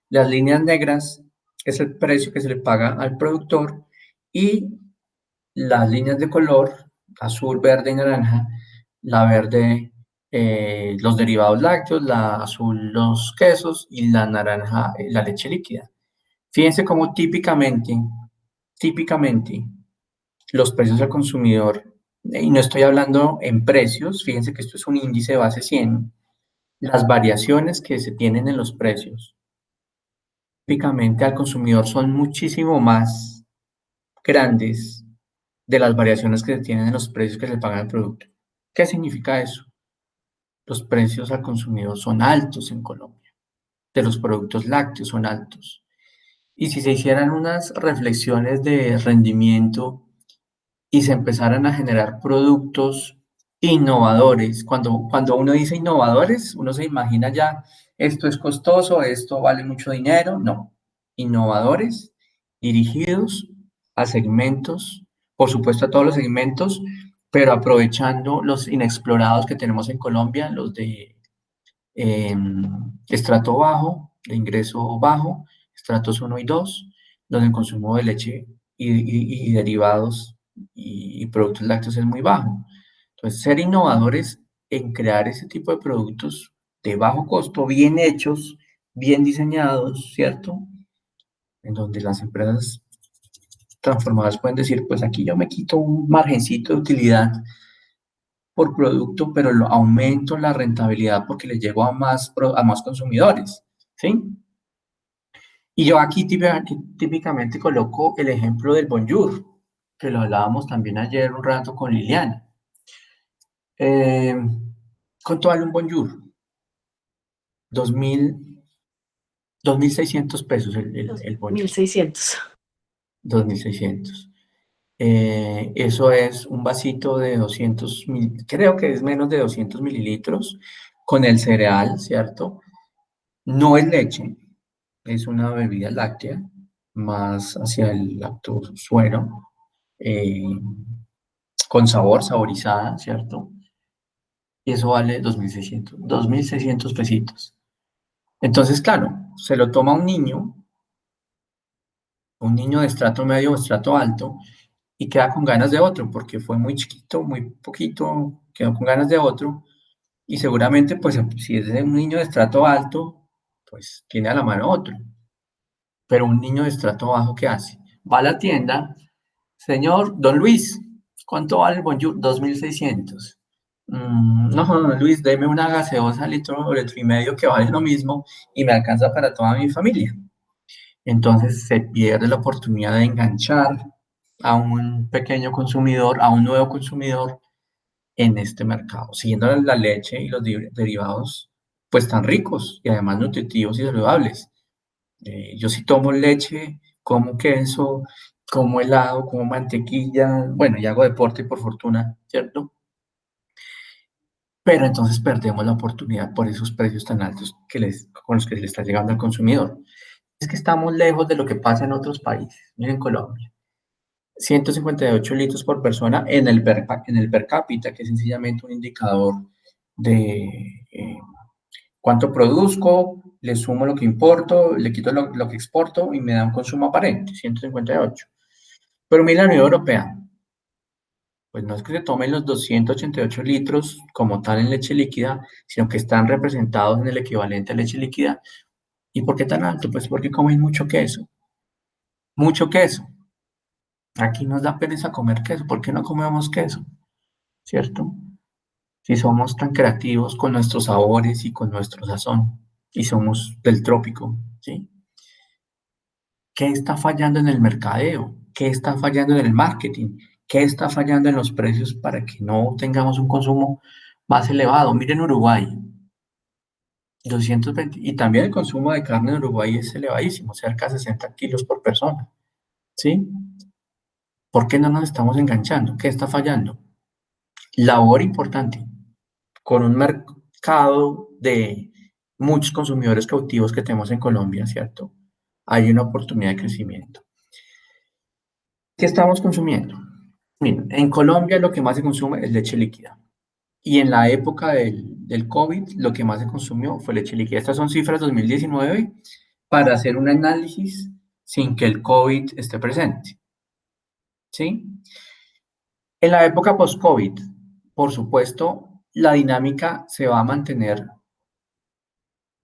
Las líneas negras es el precio que se le paga al productor, y las líneas de color, azul, verde y naranja, la verde, los derivados lácteos, la azul, los quesos, y la naranja, la leche líquida. Fíjense cómo típicamente, los precios al consumidor, y no estoy hablando en precios, fíjense que esto es un índice base 100, las variaciones que se tienen en los precios, típicamente al consumidor son muchísimo más grandes de las variaciones que se tienen en los precios que se pagan al producto. ¿Qué significa eso? Los precios al consumidor son altos en Colombia, de los productos lácteos son altos. Y si se hicieran unas reflexiones de rendimiento y se empezaran a generar productos innovadores, cuando uno dice innovadores, uno se imagina ya, esto es costoso, esto vale mucho dinero. No, innovadores dirigidos a segmentos, por supuesto a todos los segmentos, pero aprovechando los inexplorados que tenemos en Colombia, los de estrato bajo, de ingreso bajo, estratos 1 y 2, donde el consumo de leche y derivados y productos lácteos es muy bajo. Entonces, ser innovadores en crear ese tipo de productos de bajo costo, bien hechos, bien diseñados, ¿cierto? En donde las empresas transformadas pueden decir, pues aquí yo me quito un margencito de utilidad por producto, pero aumento la rentabilidad porque le llego a más consumidores, ¿sí? Y yo aquí típicamente coloco el ejemplo del Bonjour, que lo hablábamos también ayer un rato con Liliana. ¿Cuánto vale un Bonjour? 2.600 pesos el Bonjour. 1.600. 2.600. Eso es un vasito de 200 creo que es menos de 200 mililitros, con el cereal, ¿cierto? No es leche, es una bebida láctea, más hacia el lactosuero, con sabor, saborizada, ¿cierto? Y eso vale 2.600 pesitos. Entonces, claro, se lo toma un niño de estrato medio o estrato alto, y queda con ganas de otro, porque fue muy chiquito, muy poquito, quedó con ganas de otro, y seguramente, pues, si es un niño de estrato alto, pues, tiene a la mano otro. Pero un niño de estrato bajo, ¿qué hace? Va a la tienda, señor, don Luis, ¿cuánto vale el Bonjour? 2.600. No, don Luis, deme una gaseosa litro y medio que vale lo mismo y me alcanza para toda mi familia. Entonces se pierde la oportunidad de enganchar a un pequeño consumidor, a un nuevo consumidor en este mercado, siguiendo la leche y los derivados pues tan ricos y además nutritivos y saludables. Yo sí tomo leche, como queso, como helado, como mantequilla, bueno, y hago deporte por fortuna, ¿cierto? Pero entonces perdemos la oportunidad por esos precios tan altos con los que se le está llegando al consumidor. Es que estamos lejos de lo que pasa en otros países. Miren Colombia, 158 litros por persona en el per cápita, que es sencillamente un indicador de cuánto produzco, le sumo lo que importo, le quito lo que exporto y me da un consumo aparente, 158. Pero mira la Unión Europea, pues no es que se tomen los 288 litros como tal en leche líquida, sino que están representados en el equivalente a leche líquida. ¿Y por qué tan alto? Pues porque comen mucho queso. Mucho queso. Aquí nos da pereza comer queso. ¿Por qué no comemos queso? ¿Cierto? Si somos tan creativos con nuestros sabores y con nuestro sazón, y somos del trópico, ¿sí? ¿Qué está fallando en el mercadeo? ¿Qué está fallando en el marketing? ¿Qué está fallando en los precios para que no tengamos un consumo más elevado? Miren Uruguay, 220, y también el consumo de carne en Uruguay es elevadísimo, cerca de 60 kilos por persona, ¿sí? ¿Por qué no nos estamos enganchando? ¿Qué está fallando? Labor importante, con un mercado de muchos consumidores cautivos que tenemos en Colombia, ¿cierto? Hay una oportunidad de crecimiento. ¿Qué estamos consumiendo? Miren, en Colombia lo que más se consume es leche líquida. Y en la época del COVID, lo que más se consumió fue leche líquida. Estas son cifras 2019 para hacer un análisis sin que el COVID esté presente. ¿Sí? En la época post-COVID, por supuesto, la dinámica se va a mantener,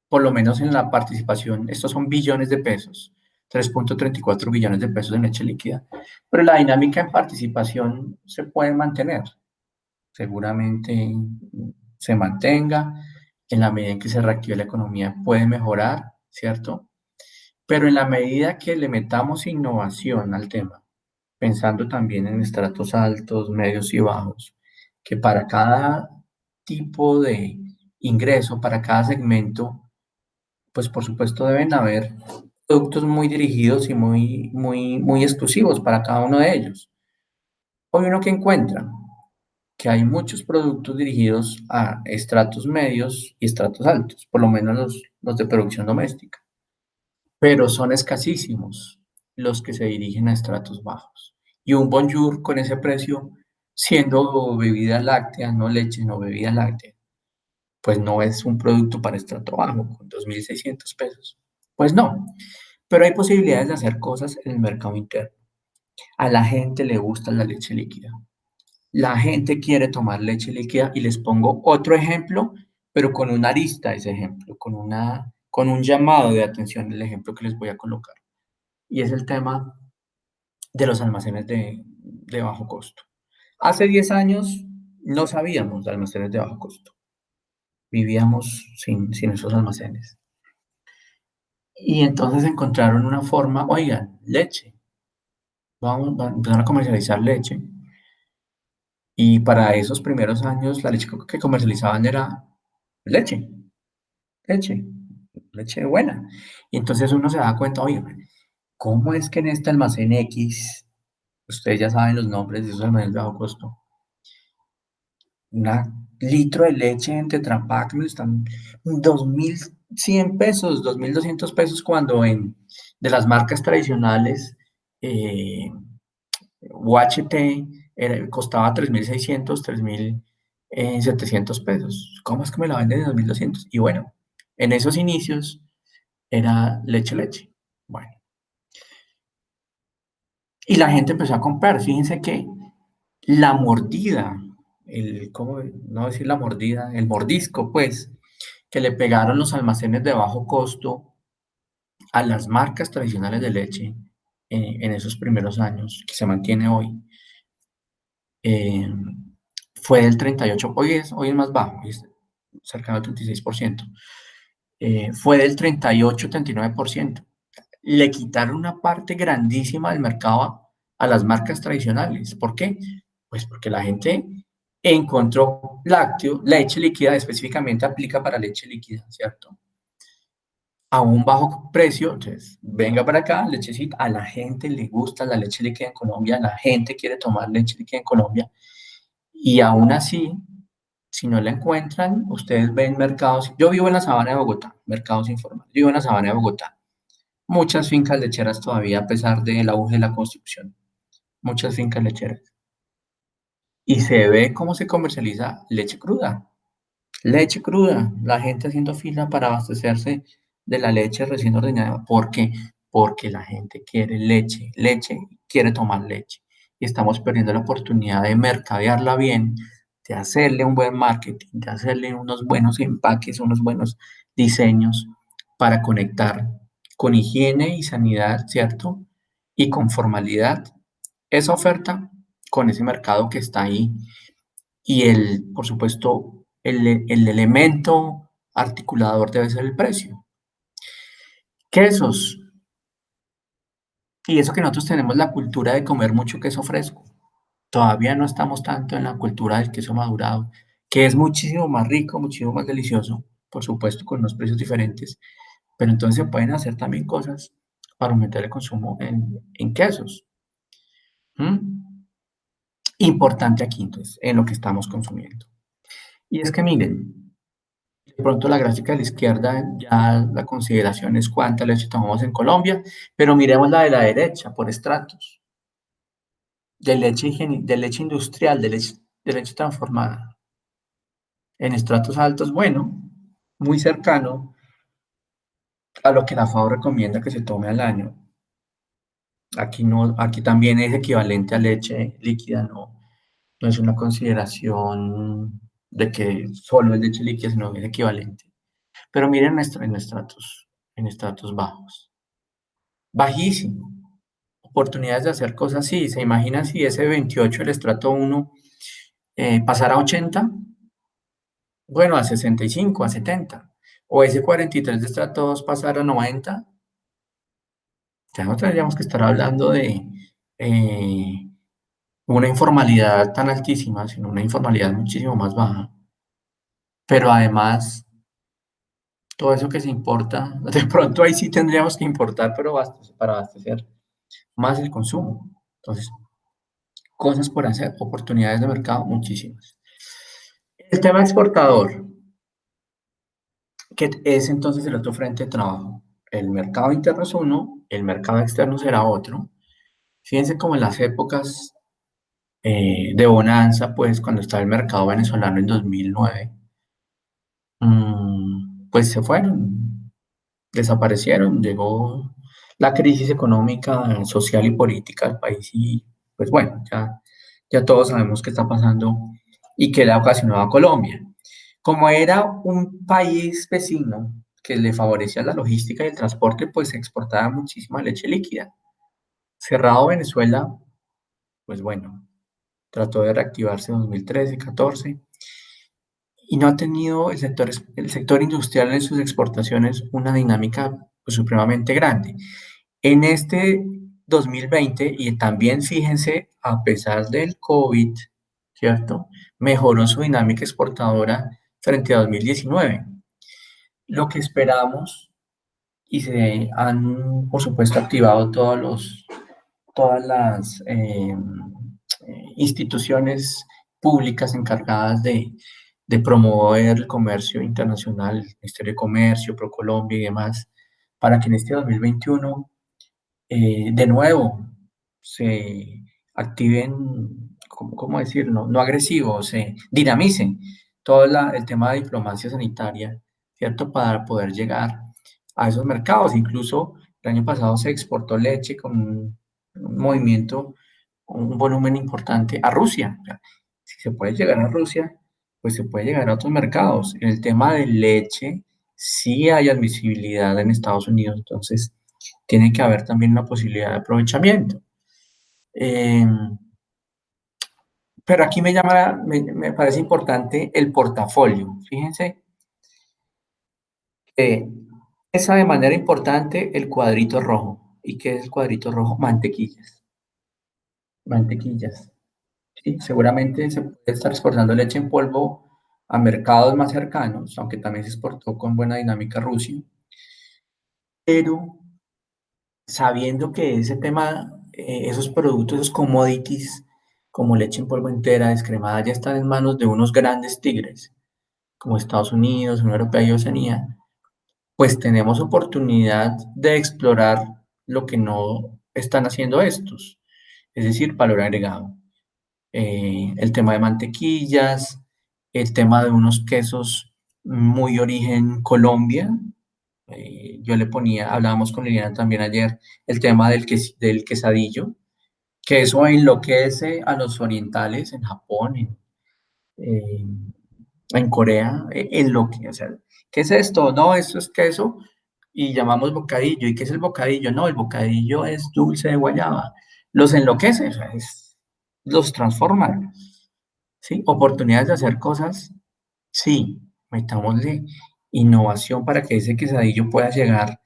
por lo menos en la participación. Estos son billones de pesos, 3.34 billones de pesos en leche líquida. Pero la dinámica en participación se puede mantener. Seguramente se mantenga, en la medida en que se reactive la economía puede mejorar, ¿cierto? Pero en la medida que le metamos innovación al tema, pensando también en estratos altos, medios y bajos, que para cada tipo de ingreso, para cada segmento, pues por supuesto deben haber productos muy dirigidos y muy exclusivos para cada uno de ellos. Hoy uno que encuentra que hay muchos productos dirigidos a estratos medios y estratos altos, por lo menos los de producción doméstica, pero son escasísimos los que se dirigen a estratos bajos. Y un Bonjour con ese precio, siendo bebida láctea, no leche, no bebida láctea, pues no es un producto para estrato bajo, con 2.600 pesos. Pues no, pero hay posibilidades de hacer cosas en el mercado interno. A la gente le gusta la leche líquida. La gente quiere tomar leche líquida y les pongo otro ejemplo, pero con una arista ese ejemplo, con un llamado de atención del ejemplo que les voy a colocar. Y es el tema de los almacenes de bajo costo. Hace 10 años no sabíamos de almacenes de bajo costo. Vivíamos sin esos almacenes. Y entonces encontraron una forma, oigan, leche. Empezaron a comercializar leche. Y para esos primeros años la leche que comercializaban era leche, leche, leche buena. Y entonces uno se da cuenta, oye, ¿cómo es que en este almacén X, ustedes ya saben los nombres de esos almacenes de bajo costo, un litro de leche en Tetra Pak me lo están 2.100 pesos, 2.200 pesos, cuando de las marcas tradicionales, UHT costaba 3.600, 3.700 pesos. ¿Cómo es que me la venden en 2.200? Y bueno, en esos inicios era leche. Bueno, y la gente empezó a comprar. Fíjense que la mordida, ¿cómo no decir la mordida? El mordisco, pues, que le pegaron los almacenes de bajo costo a las marcas tradicionales de leche en esos primeros años, que se mantiene hoy, fue del 38%, hoy es más bajo, es cercano al 36%, fue del 38-39%. Le quitaron una parte grandísima del mercado a las marcas tradicionales. ¿Por qué? Pues porque la gente encontró lácteo, leche líquida, específicamente aplica para leche líquida, ¿cierto? a un bajo precio. Entonces, venga para acá, lechecita. A la gente le gusta la leche líquida en Colombia, la gente quiere tomar leche líquida en Colombia. Y aún así, si no la encuentran, ustedes ven mercados. Yo vivo en la sabana de Bogotá, mercados informales. Yo vivo en la sabana de Bogotá. Muchas fincas lecheras todavía, a pesar del auge de la construcción. Muchas fincas lecheras. Y se ve cómo se comercializa leche cruda. Leche cruda, la gente haciendo fila para abastecerse de la leche recién ordeñada. ¿Por qué? Porque la gente quiere leche, leche, quiere tomar leche. Y estamos perdiendo la oportunidad de mercadearla bien, de hacerle un buen marketing, de hacerle unos buenos empaques, unos buenos diseños para conectar con higiene y sanidad, ¿cierto? Y con formalidad esa oferta con ese mercado que está ahí y por supuesto, el elemento articulador debe ser el precio. Quesos. Y eso que nosotros tenemos la cultura de comer mucho queso fresco. Todavía no estamos tanto en la cultura del queso madurado, que es muchísimo más rico, muchísimo más delicioso, por supuesto, con unos precios diferentes. Pero entonces se pueden hacer también cosas para aumentar el consumo en quesos. ¿Mm? Importante aquí, entonces, en lo que estamos consumiendo. Y es que miren, de pronto la gráfica de la izquierda ya la consideración es cuánta leche tomamos en Colombia, pero miremos la de la derecha por estratos, de leche industrial, de leche transformada. En estratos altos, bueno, muy cercano a lo que la FAO recomienda que se tome al año. Aquí no, aquí también es equivalente a leche líquida, no es una consideración de que solo es leche líquida, sino que es equivalente. Pero miren en estratos bajos. Bajísimo. Oportunidades de hacer cosas así. ¿Se imaginan si ese 28, el estrato 1, pasara a 80? Bueno, a 65, a 70. O ese 43 de estrato 2 pasara a 90. Ya no tendríamos que estar hablando de una informalidad tan altísima, sino una informalidad muchísimo más baja. Pero además, todo eso que se importa, de pronto ahí sí tendríamos que importar, pero para abastecer más el consumo. Entonces, cosas por hacer, oportunidades de mercado, muchísimas. El tema exportador, que es entonces el otro frente de trabajo. El mercado interno es uno, el mercado externo será otro. Fíjense como en las épocas de bonanza, pues cuando estaba el mercado venezolano en 2009, pues se fueron, desaparecieron, llegó la crisis económica, social y política del país y pues bueno, ya todos sabemos qué está pasando y qué le ha ocasionado a Colombia. Como era un país vecino que le favorecía la logística y el transporte, pues se exportaba muchísima leche líquida. Cerrado Venezuela, pues bueno, trató de reactivarse en 2013, 14 y no ha tenido el sector industrial en sus exportaciones una dinámica pues, supremamente grande. En este 2020, y también fíjense, a pesar del COVID, ¿cierto? Mejoró su dinámica exportadora frente a 2019. Lo que esperamos, y se han, por supuesto, activado todas las instituciones públicas encargadas de promover el comercio internacional, el Ministerio de Comercio, ProColombia y demás, para que en este 2021 de nuevo se activen, ¿cómo decirlo? No agresivos, se dinamicen todo el tema de diplomacia sanitaria, ¿cierto? Para poder llegar a esos mercados. Incluso el año pasado se exportó leche con un movimiento, un volumen importante a Rusia. O sea, si se puede llegar a Rusia, pues se puede llegar a otros mercados. En el tema de leche, sí hay admisibilidad en Estados Unidos, entonces tiene que haber también una posibilidad de aprovechamiento. Pero aquí me parece importante el portafolio. Fíjense, esa de manera importante el cuadrito rojo. ¿Y qué es el cuadrito rojo? Mantequillas. Mantequillas. Sí, seguramente se puede estar exportando leche en polvo a mercados más cercanos, aunque también se exportó con buena dinámica a Rusia. pero sabiendo que ese tema, esos productos, esos commodities, como leche en polvo entera, descremada, ya están en manos de unos grandes tigres, como Estados Unidos, Unión Europea y Oceanía, pues tenemos oportunidad de explorar lo que no están haciendo estos, es decir, valor agregado. El tema de mantequillas, el tema de unos quesos muy origen Colombia. Yo le ponía, hablábamos con Liliana también ayer, el tema del quesadillo, que eso enloquece a los orientales en Japón, en Corea, enloquece. O sea, ¿qué es esto? No, esto es queso y llamamos bocadillo. ¿Y qué es el bocadillo? No, el bocadillo es dulce de guayaba. Los enloquece, o sea, los transforma. ¿Sí? Oportunidades de hacer cosas, sí, metámosle innovación para que ese quesadillo pueda llegar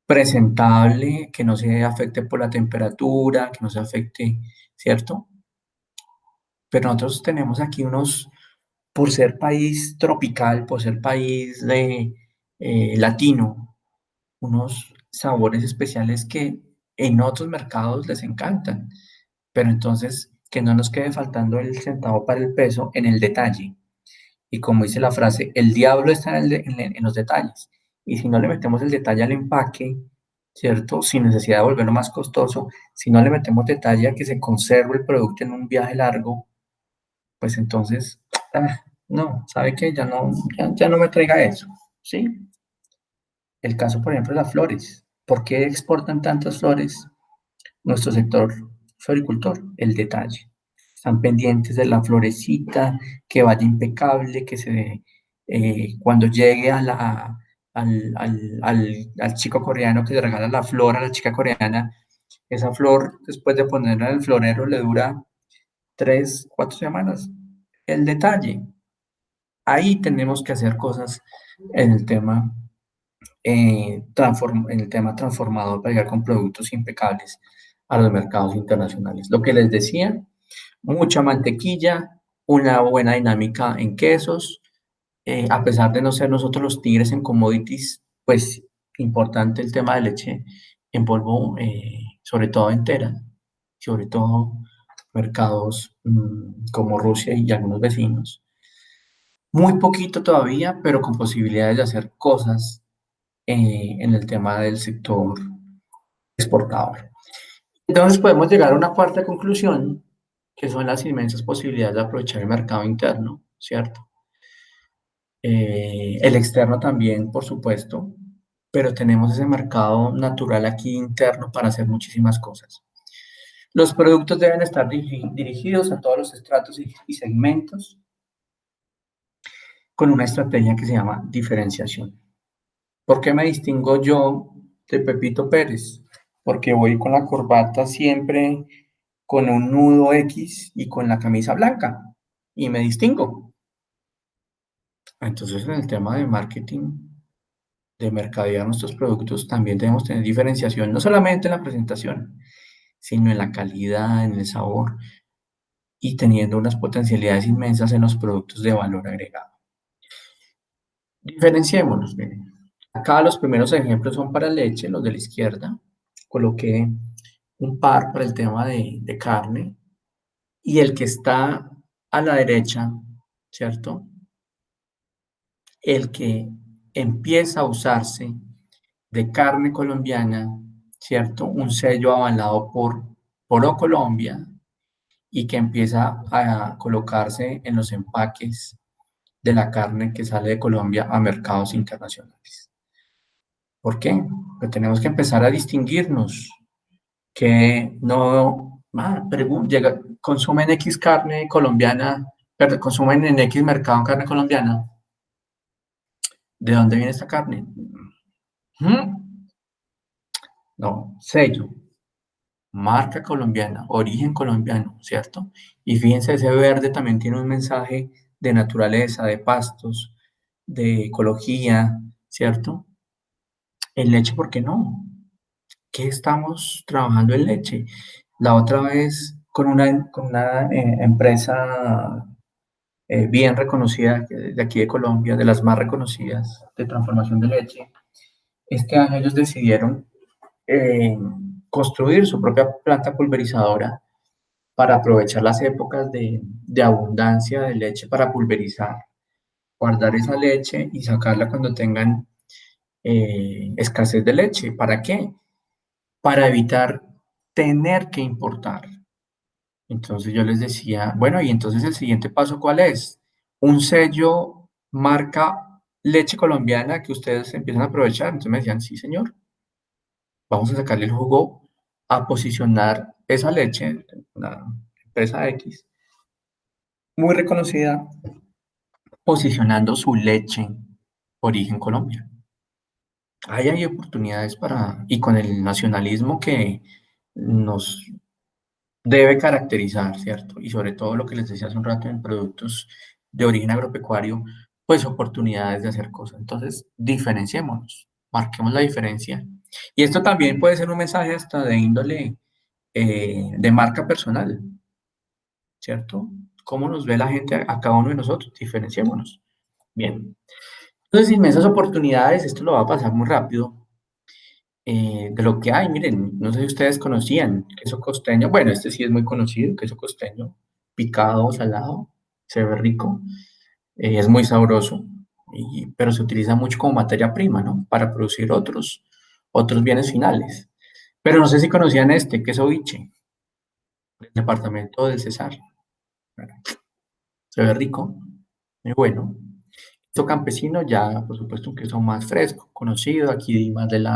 presentable, que no se afecte por la temperatura, que no se afecte, ¿cierto? Pero nosotros tenemos aquí unos, por ser país tropical, por ser país de, latino, unos sabores especiales que en otros mercados les encantan. Pero entonces, que no nos quede faltando el centavo para el peso en el detalle. Y como dice la frase, el diablo está en los detalles. Y si no le metemos el detalle al empaque, ¿cierto? Sin necesidad de volverlo más costoso, si no le metemos detalle a que se conserve el producto en un viaje largo, pues entonces, no, ¿sabe qué? Ya no me traiga eso, ¿sí? El caso, por ejemplo, de las flores. ¿Por qué exportan tantas flores nuestro sector floricultor? El detalle. Están pendientes de la florecita, que vaya impecable, que cuando llegue al chico coreano que le regala la flor a la chica coreana, esa flor, después de ponerla en el florero, le dura 3, 4 semanas. El detalle. Ahí tenemos que hacer cosas en el tema, en el tema transformador para llegar con productos impecables a los mercados internacionales. Lo que les decía, mucha mantequilla, una buena dinámica en quesos, a pesar de no ser nosotros los tigres en commodities, pues importante el tema de leche en polvo, sobre todo entera, sobre todo mercados como Rusia y algunos vecinos. Muy poquito todavía, pero con posibilidades de hacer cosas en el tema del sector exportador. Entonces podemos llegar a una cuarta conclusión, que son las inmensas posibilidades de aprovechar el mercado interno, ¿cierto? El externo también, por supuesto, pero tenemos ese mercado natural aquí interno para hacer muchísimas cosas. Los productos deben estar dirigidos a todos los estratos y segmentos con una estrategia que se llama diferenciación. ¿Por qué me distingo yo de Pepito Pérez? Porque voy con la corbata siempre con un nudo X y con la camisa blanca y me distingo. Entonces, en el tema de marketing, de mercadear nuestros productos, también debemos tener diferenciación, no solamente en la presentación, sino en la calidad, en el sabor y teniendo unas potencialidades inmensas en los productos de valor agregado. Diferenciémonos, miren. Acá los primeros ejemplos son para leche, los de la izquierda. Coloqué un par para el tema de carne y el que está a la derecha, ¿cierto? El que empieza a usarse de carne colombiana, ¿cierto? Un sello avalado por Colombia y que empieza a colocarse en los empaques de la carne que sale de Colombia a mercados internacionales. ¿Por qué? Porque tenemos que empezar a distinguirnos, que no consumen X carne colombiana, pero consumen en X mercado carne colombiana. ¿De dónde viene esta carne? No, sello, marca colombiana, origen colombiano, ¿cierto? Y fíjense, ese verde también tiene un mensaje de naturaleza, de pastos, de ecología, ¿cierto? En leche, ¿por qué no? ¿Qué estamos trabajando en leche? La otra vez con una empresa bien reconocida de aquí de Colombia, de las más reconocidas de transformación de leche, este año ellos decidieron eh, construir su propia planta pulverizadora para aprovechar las épocas de abundancia de leche para pulverizar, guardar esa leche y sacarla cuando tengan escasez de leche. ¿Para qué? Para evitar tener que importar. Entonces yo les decía, bueno, y entonces el siguiente paso, ¿cuál es? Un sello marca leche colombiana que ustedes empiezan a aprovechar. Entonces me decían, sí, señor, vamos a sacarle el jugo a posicionar esa leche, una empresa X, muy reconocida, posicionando su leche origen Colombia. Ahí hay oportunidades para, y con el nacionalismo que nos debe caracterizar, ¿cierto? Y sobre todo lo que les decía hace un rato en productos de origen agropecuario, pues oportunidades de hacer cosas. Entonces, diferenciémonos, marquemos la diferencia. Y esto también puede ser un mensaje hasta de índole de marca personal, ¿cierto? ¿Cómo nos ve la gente a cada uno de nosotros? Diferenciémonos. Bien. Entonces, inmensas oportunidades, esto lo va a pasar muy rápido. De lo que hay, miren, no sé si ustedes conocían queso costeño, bueno, este sí es muy conocido, queso costeño, picado, salado, se ve rico, es muy sabroso, pero se utiliza mucho como materia prima, ¿no? Para producir otros bienes finales. Pero no sé si conocían este, queso biche, del departamento del Cesar. Bueno, se ve rico, muy bueno. Queso campesino, ya por supuesto un queso más fresco, conocido, aquí más del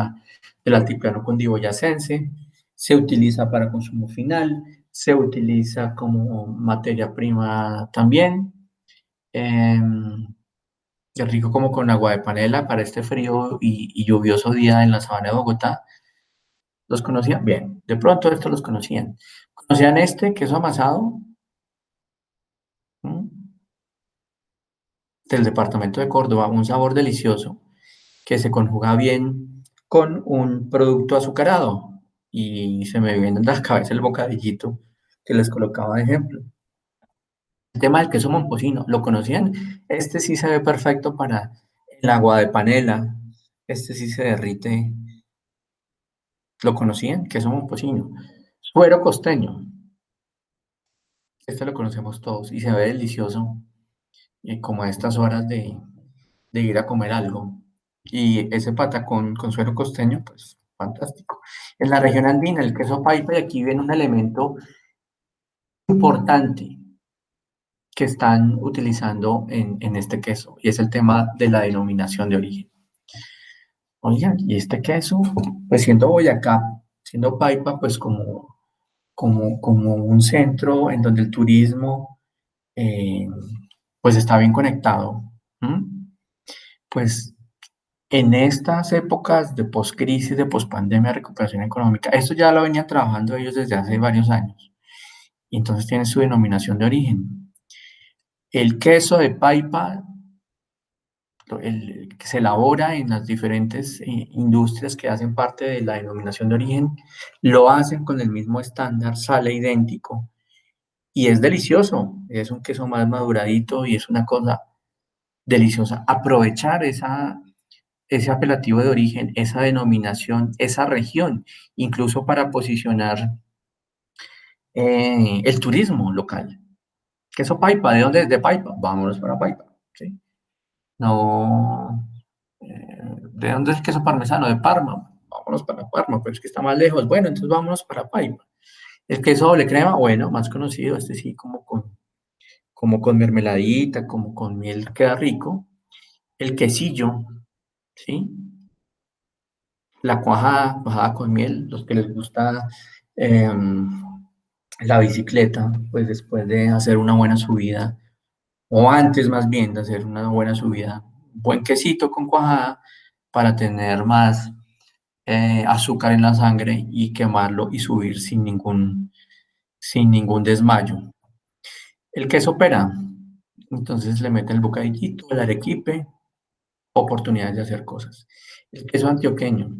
altiplano cundiboyacense, se utiliza para consumo final, se utiliza como materia prima también, es rico como con agua de panela para este frío y lluvioso día en la sabana de Bogotá. ¿Los conocían? Bien, de pronto estos los conocían. ¿Conocían este queso amasado? ¿Mm? Del departamento de Córdoba, un sabor delicioso que se conjuga bien con un producto azucarado. Y se me viene en la cabeza el bocadillito que les colocaba de ejemplo. El tema del queso momposino, ¿lo conocían? Este sí se ve perfecto para el agua de panela. Este sí se derrite. ¿Lo conocían? Queso momposino. Suero costeño. Este lo conocemos todos y se ve delicioso como a estas horas de ir a comer algo. Y ese patacón con suero costeño, pues fantástico. En la región andina, el queso paipa, y aquí viene un elemento importante que están utilizando en este queso, y es el tema de la denominación de origen. Oigan, y este queso, pues siendo Boyacá, siendo Paipa, pues como un centro en donde el turismo, eh, pues está bien conectado, ¿m? Pues en estas épocas de poscrisis, de pospandemia, recuperación económica, esto ya lo venían trabajando ellos desde hace varios años. Y entonces tiene su denominación de origen. El queso de Paipa, el que se elabora en las diferentes industrias que hacen parte de la denominación de origen, lo hacen con el mismo estándar, sale idéntico. Y es delicioso, es un queso más maduradito y es una cosa deliciosa. Aprovechar ese apelativo de origen, esa denominación, esa región, incluso para posicionar el turismo local. Queso Paipa, ¿de dónde es? De Paipa, vámonos para Paipa, ¿sí? No, ¿de dónde es el queso parmesano? De Parma, vámonos para Parma, pero es que está más lejos, bueno, entonces vámonos para Paipa. El queso doble crema, bueno, más conocido, este sí como con mermeladita, como con miel, queda rico. El quesillo, ¿sí? La cuajada, cuajada con miel, los que les gusta la bicicleta, pues después de hacer una buena subida, o antes más bien de hacer una buena subida, buen quesito con cuajada para tener más azúcar en la sangre y quemarlo y subir sin ningún desmayo. El queso pera, entonces le mete el bocadillito, el arequipe, oportunidades de hacer cosas. El queso antioqueño,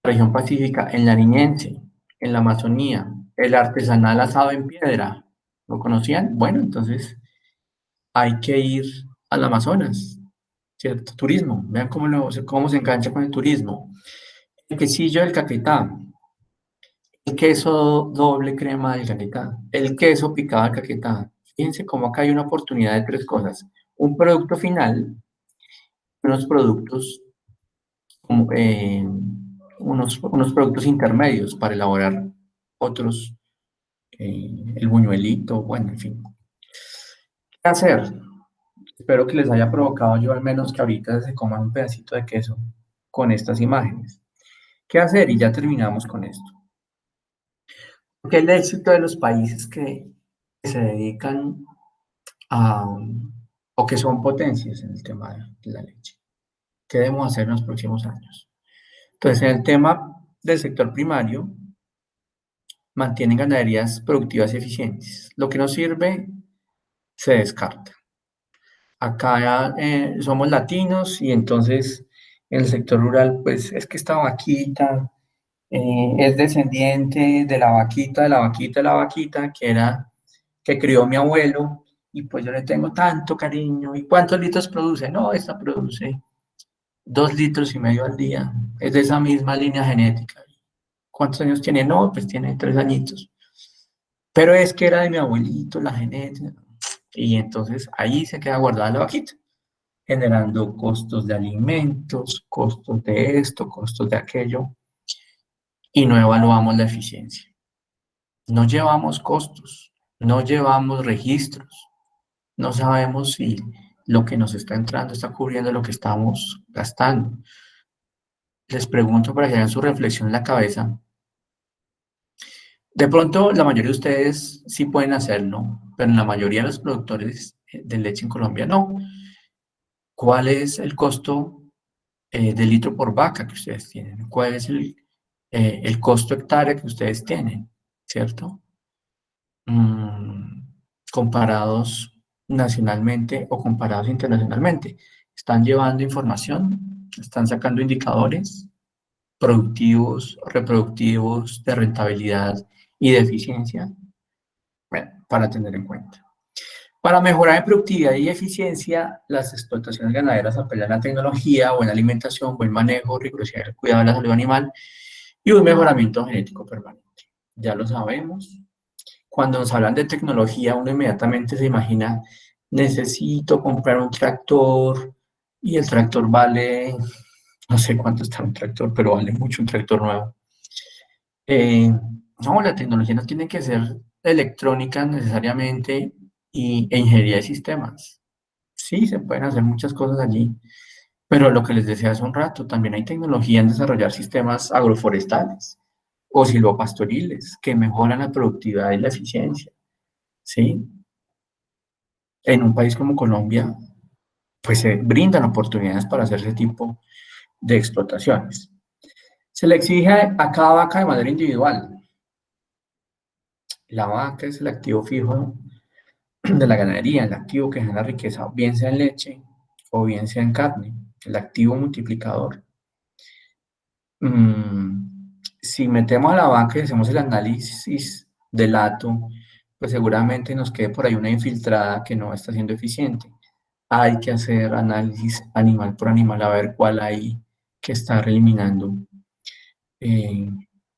región pacífica, en Nariñense, en la Amazonía, el artesanal asado en piedra. ¿Lo conocían? Bueno, entonces hay que ir al Amazonas ¿cierto? Turismo, vean cómo se engancha con el turismo. El quesillo del Caquetá, el queso doble crema del Caquetá, el queso picado del Caquetá. Fíjense cómo acá hay una oportunidad de tres cosas. Un producto final, unos productos, como, unos productos intermedios para elaborar otros, el buñuelito, bueno, en fin. ¿Qué hacer? Espero que les haya provocado yo al menos que ahorita se coman un pedacito de queso con estas imágenes. ¿Qué hacer? Y ya terminamos con esto. Porque el éxito de los países que se dedican a, o que son potencias en el tema de la leche. ¿Qué debemos hacer en los próximos años? Entonces, en el tema del sector primario, mantienen ganaderías productivas y eficientes. Lo que no sirve se descarta. Acá somos latinos y entonces en el sector rural, pues es que esta vaquita es descendiente de la vaquita, de la vaquita, de la vaquita, que crió mi abuelo, y pues yo le tengo tanto cariño. ¿Y cuántos litros produce? No, esta produce 2,5 litros al día. Es de esa misma línea genética. ¿Cuántos años tiene? No, pues tiene 3 añitos. Pero es que era de mi abuelito, la genética. Y entonces ahí se queda guardada la vaquita, generando costos de alimentos, costos de esto, costos de aquello, y no evaluamos la eficiencia. No llevamos costos, no llevamos registros, no sabemos si lo que nos está entrando está cubriendo lo que estamos gastando. Les pregunto para que hagan su reflexión en la cabeza. De pronto, la mayoría de ustedes sí pueden hacerlo, pero en la mayoría de los productores de leche en Colombia no. ¿Cuál es el costo de litro por vaca que ustedes tienen? ¿Cuál es el costo hectárea que ustedes tienen? ¿Cierto? Comparados nacionalmente o comparados internacionalmente. Están llevando información, están sacando indicadores productivos, reproductivos, de rentabilidad y de eficiencia, bueno, para tener en cuenta. Para mejorar en productividad y eficiencia, las explotaciones ganaderas apelan a tecnología, buena alimentación, buen manejo, rigurosidad, cuidado de la salud animal y un mejoramiento genético permanente. Ya lo sabemos. Cuando nos hablan de tecnología, uno inmediatamente se imagina, necesito comprar un tractor y el tractor vale, no sé cuánto está un tractor, pero vale mucho un tractor nuevo. No, la tecnología no tiene que ser electrónica necesariamente e ingeniería de sistemas. Sí, se pueden hacer muchas cosas allí, pero lo que les decía hace un rato, también hay tecnología en desarrollar sistemas agroforestales o silvopastoriles que mejoran la productividad y la eficiencia, ¿sí? En un país como Colombia, pues se brindan oportunidades para hacer ese tipo de explotaciones. Se le exige a cada vaca de manera individual. La vaca es el activo fijo de la ganadería, el activo que genera riqueza, bien sea en leche o bien sea en carne, el activo multiplicador. Si metemos a la vaca y hacemos el análisis del hato, pues seguramente nos quede por ahí una infiltrada que no está siendo eficiente. Hay que hacer análisis animal por animal a ver cuál hay que estar eliminando,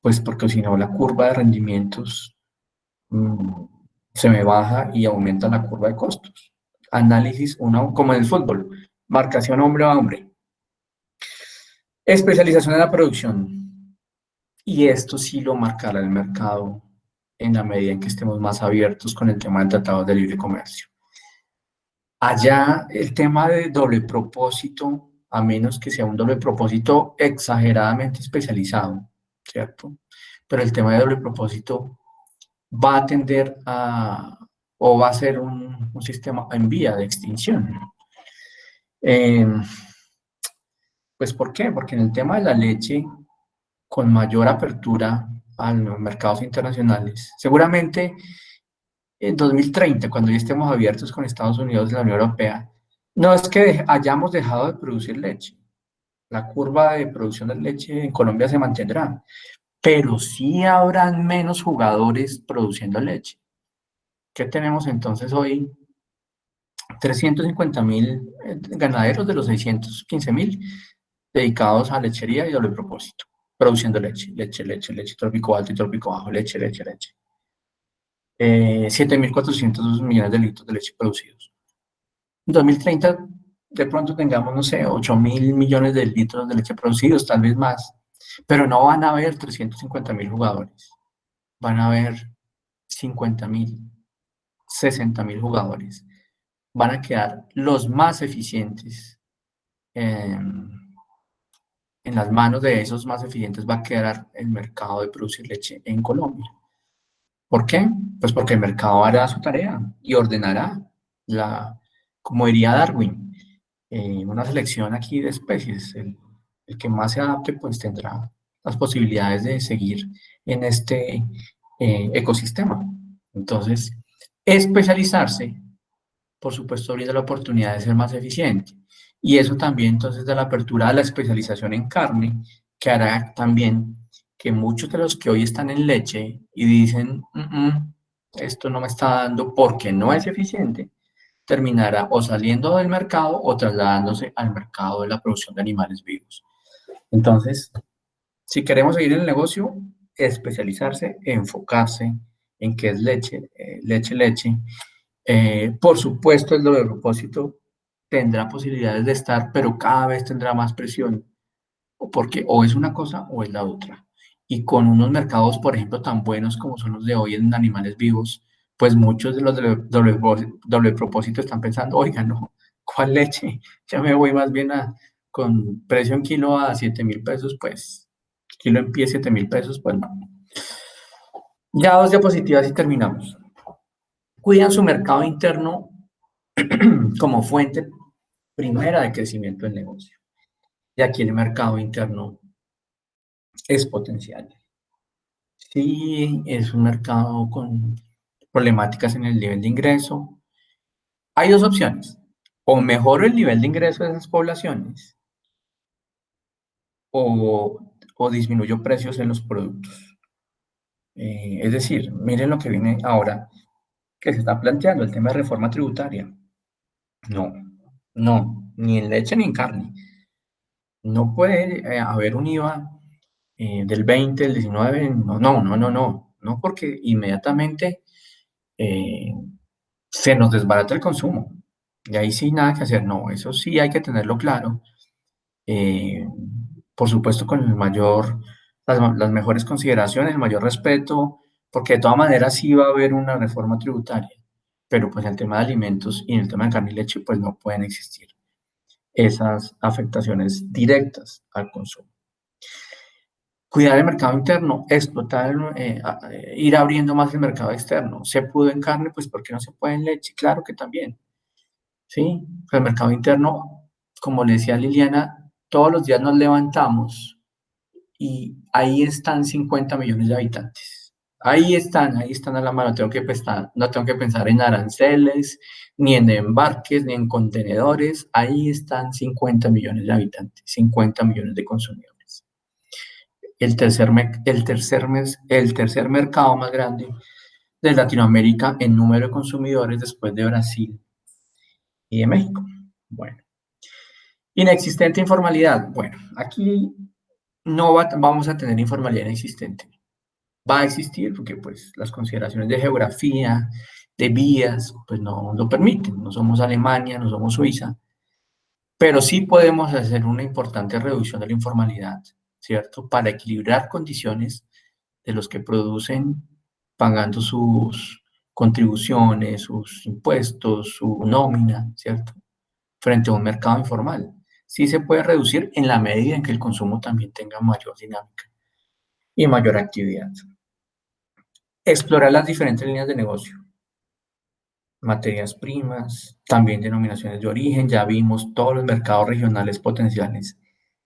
pues porque si no la curva de rendimientos se me baja y aumenta la curva de costos. Análisis, como en el fútbol, marcación hombre a hombre. Especialización en la producción. Y esto sí lo marcará el mercado en la medida en que estemos más abiertos con el tema del tratado de libre comercio. Allá el tema de doble propósito, a menos que sea un doble propósito exageradamente especializado, ¿cierto? Pero el tema de doble propósito va a tender o va a ser un sistema en vía de extinción. Pues ¿por qué? Porque en el tema de la leche, con mayor apertura a los mercados internacionales, seguramente en 2030, cuando ya estemos abiertos con Estados Unidos y la Unión Europea, no es que hayamos dejado de producir leche. La curva de producción de leche en Colombia se mantendrá, pero sí habrán menos jugadores produciendo leche. ¿Qué tenemos entonces hoy 350.000 ganaderos de los 615.000 dedicados a lechería y doble propósito, produciendo leche, trópico alto y trópico bajo, leche. 7.400 millones de litros de leche producidos. En 2030, de pronto tengamos, no sé, 8.000 millones de litros de leche producidos, tal vez más, pero no van a haber 350.000 jugadores, van a haber 50.000, 60.000 jugadores. Van a quedar los más eficientes. En las manos de esos más eficientes va a quedar el mercado de producir leche en Colombia. ¿Por qué? Pues porque el mercado hará su tarea y ordenará, como diría Darwin, una selección aquí de especies. El que más se adapte pues tendrá las posibilidades de seguir en este ecosistema. Entonces, especializarse, por supuesto, brinda la oportunidad de ser más eficiente. Y eso también entonces da la apertura a la especialización en carne, que hará también que muchos de los que hoy están en leche y dicen, esto no me está dando porque no es eficiente, terminará o saliendo del mercado o trasladándose al mercado de la producción de animales vivos. Entonces, si queremos seguir en el negocio, especializarse, enfocarse en qué es leche. Por supuesto, el doble propósito tendrá posibilidades de estar, pero cada vez tendrá más presión, porque o es una cosa o es la otra. Y con unos mercados, por ejemplo, tan buenos como son los de hoy en animales vivos, pues muchos de los de doble propósito están pensando, oiga, no, ¿cuál leche? Ya me voy más bien con precio en kilo a 7.000 pesos, pues, kilo en pie 7.000 pesos, pues no. Ya 2 diapositivas y terminamos. Cuidan su mercado interno como fuente primera de crecimiento del negocio. Y aquí el mercado interno es potencial. Sí, es un mercado con problemáticas en el nivel de ingreso. Hay dos opciones. O mejoro el nivel de ingreso de esas poblaciones o disminuyo precios en los productos. Es decir, miren lo que viene ahora que se está planteando, el tema de reforma tributaria. No, ni en leche ni en carne. No puede haber un IVA del 20, del 19, no, porque inmediatamente se nos desbarata el consumo. Y ahí sí nada que hacer, no, eso sí hay que tenerlo claro. Por supuesto con las mejores consideraciones, el mayor respeto, porque de todas maneras sí va a haber una reforma tributaria, pero pues en el tema de alimentos y en el tema de carne y leche pues no pueden existir esas afectaciones directas al consumo. Cuidar el mercado interno, explotar, ir abriendo más el mercado externo. ¿Se pudo en carne? Pues ¿por qué no se puede en leche? Claro que también. ¿Sí? El mercado interno, como le decía Liliana, todos los días nos levantamos y ahí están 50 millones de habitantes. Ahí están a la mano. No tengo que pensar en aranceles, ni en embarques, ni en contenedores. Ahí están 50 millones de habitantes, 50 millones de consumidores. El tercer mercado más grande de Latinoamérica en número de consumidores después de Brasil y de México. Bueno. Inexistente informalidad. Bueno, aquí no vamos a tener informalidad inexistente. Va a existir porque pues las consideraciones de geografía, de vías, pues no lo permiten. No somos Alemania, no somos Suiza, pero sí podemos hacer una importante reducción de la informalidad, ¿cierto? Para equilibrar condiciones de los que producen pagando sus contribuciones, sus impuestos, su nómina, ¿cierto? Frente a un mercado informal. Sí se puede reducir en la medida en que el consumo también tenga mayor dinámica y mayor actividad. Explorar las diferentes líneas de negocio. Materias primas, también denominaciones de origen, ya vimos todos los mercados regionales potenciales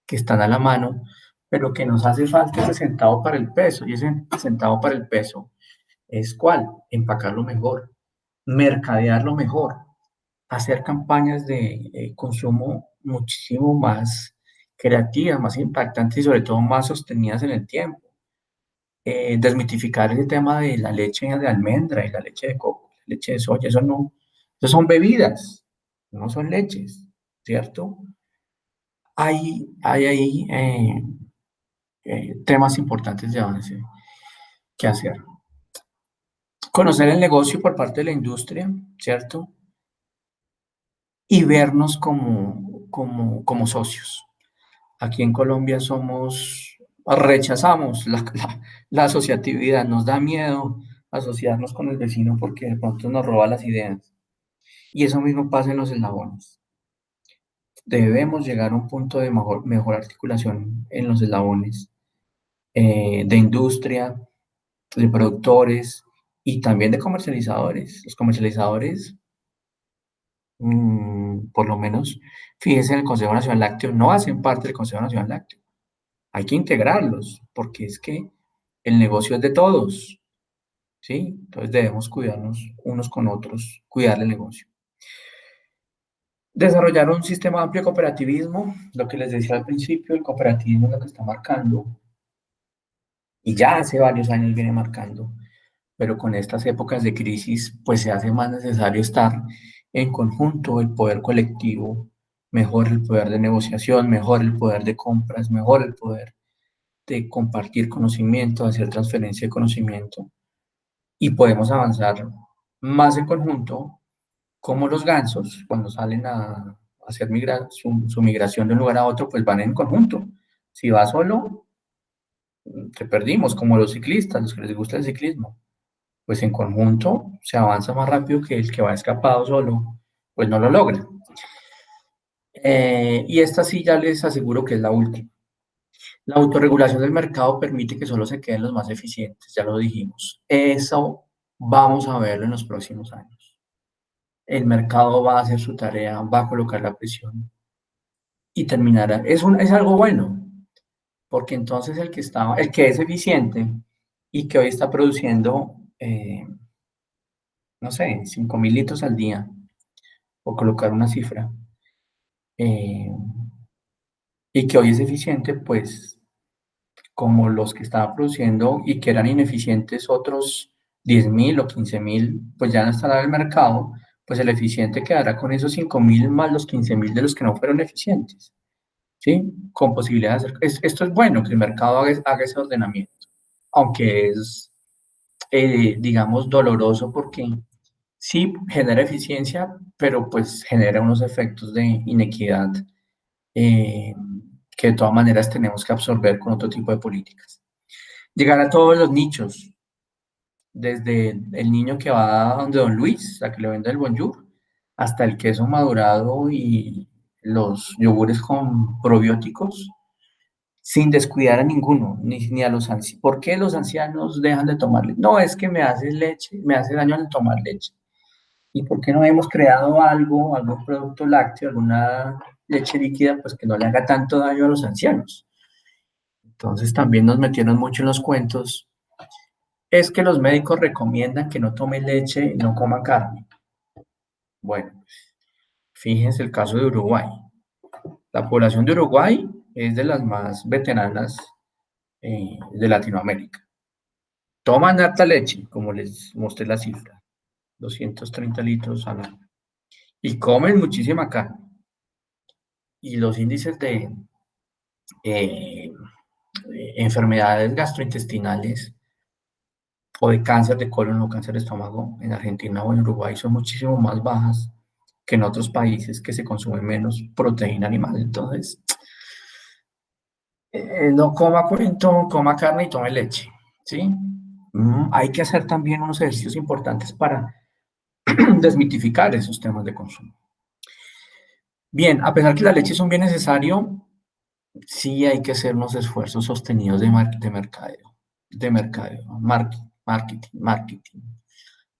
que están a la mano, pero que nos hace falta ese centavo para el peso, y ese centavo para el peso es ¿cuál? Empacarlo mejor, mercadearlo mejor, hacer campañas de consumo muchísimo más creativas, más impactantes y sobre todo más sostenidas en el tiempo. Desmitificar el tema de la leche de almendra y la leche de coco, la leche de soya, eso son bebidas, no son leches, ¿cierto? Hay ahí temas importantes de avance que hacer. Conocer el negocio por parte de la industria, ¿cierto? Y vernos como socios. Aquí en Colombia rechazamos la asociatividad, nos da miedo asociarnos con el vecino porque de pronto nos roba las ideas. Y eso mismo pasa en los eslabones. Debemos llegar a un punto de mejor articulación en los eslabones de industria, de productores y también de comercializadores. Los comercializadores, por lo menos, fíjense en el Consejo Nacional Lácteo, no hacen parte del Consejo Nacional Lácteo. Hay que integrarlos, porque es que el negocio es de todos, ¿sí? Entonces debemos cuidarnos unos con otros, cuidar el negocio. Desarrollar un sistema amplio de cooperativismo, lo que les decía al principio, el cooperativismo es lo que está marcando, y ya hace varios años viene marcando, pero con estas épocas de crisis, pues se hace más necesario estar en conjunto, el poder colectivo, mejor el poder de negociación, mejor el poder de compras, mejor el poder de compartir conocimiento, hacer transferencia de conocimiento, y podemos avanzar más en conjunto, como los gansos, cuando salen a hacer su migración de un lugar a otro, pues van en conjunto. Si va solo, te perdimos, como los ciclistas, los que les gusta el ciclismo. Pues en conjunto se avanza más rápido que el que va escapado solo, pues no lo logra. Y esta sí ya les aseguro que es la última. La autorregulación del mercado permite que solo se queden los más eficientes, ya lo dijimos. Eso vamos a verlo en los próximos años. El mercado va a hacer su tarea, va a colocar la presión y terminará. Es algo bueno, porque entonces el que es eficiente y que hoy está produciendo, no sé, 5.000 litros al día, o colocar una cifra, eh, y que hoy es eficiente, pues como los que estaban produciendo y que eran ineficientes otros 10.000 o 15.000, pues ya no estará en el mercado, pues el eficiente quedará con esos 5.000 más los 15.000 de los que no fueron eficientes, ¿sí? Con posibilidad de hacer. Esto es bueno, que el mercado haga ese ordenamiento, aunque es, digamos, doloroso porque sí genera eficiencia, pero pues genera unos efectos de inequidad eh, que de todas maneras tenemos que absorber con otro tipo de políticas. Llegar a todos los nichos, desde el niño que va donde Don Luis, a que le venda el bonjour, hasta el queso madurado y los yogures con probióticos, sin descuidar a ninguno, ni a los ancianos. ¿Por qué los ancianos dejan de tomar leche? No, es que me hace leche, me hace daño al tomar leche. ¿Y por qué no hemos creado algún producto lácteo, alguna leche líquida, pues que no le haga tanto daño a los ancianos? Entonces también nos metieron mucho en los cuentos. Es que los médicos recomiendan que no tome leche y no coma carne. Bueno, fíjense el caso de Uruguay. La población de Uruguay es de las más veteranas de Latinoamérica. Toman harta leche, como les mostré la cifra, 230 litros al año. Y comen muchísima carne. Y los índices de enfermedades gastrointestinales o de cáncer de colon o cáncer de estómago en Argentina o en Uruguay son muchísimo más bajas que en otros países que se consume menos proteína animal. Entonces, no coma cuento, coma carne y tome leche, ¿sí? Hay que hacer también unos ejercicios importantes para desmitificar esos temas de consumo. Bien, a pesar que la leche es un bien necesario, sí hay que hacer unos esfuerzos sostenidos de mercadeo, marketing,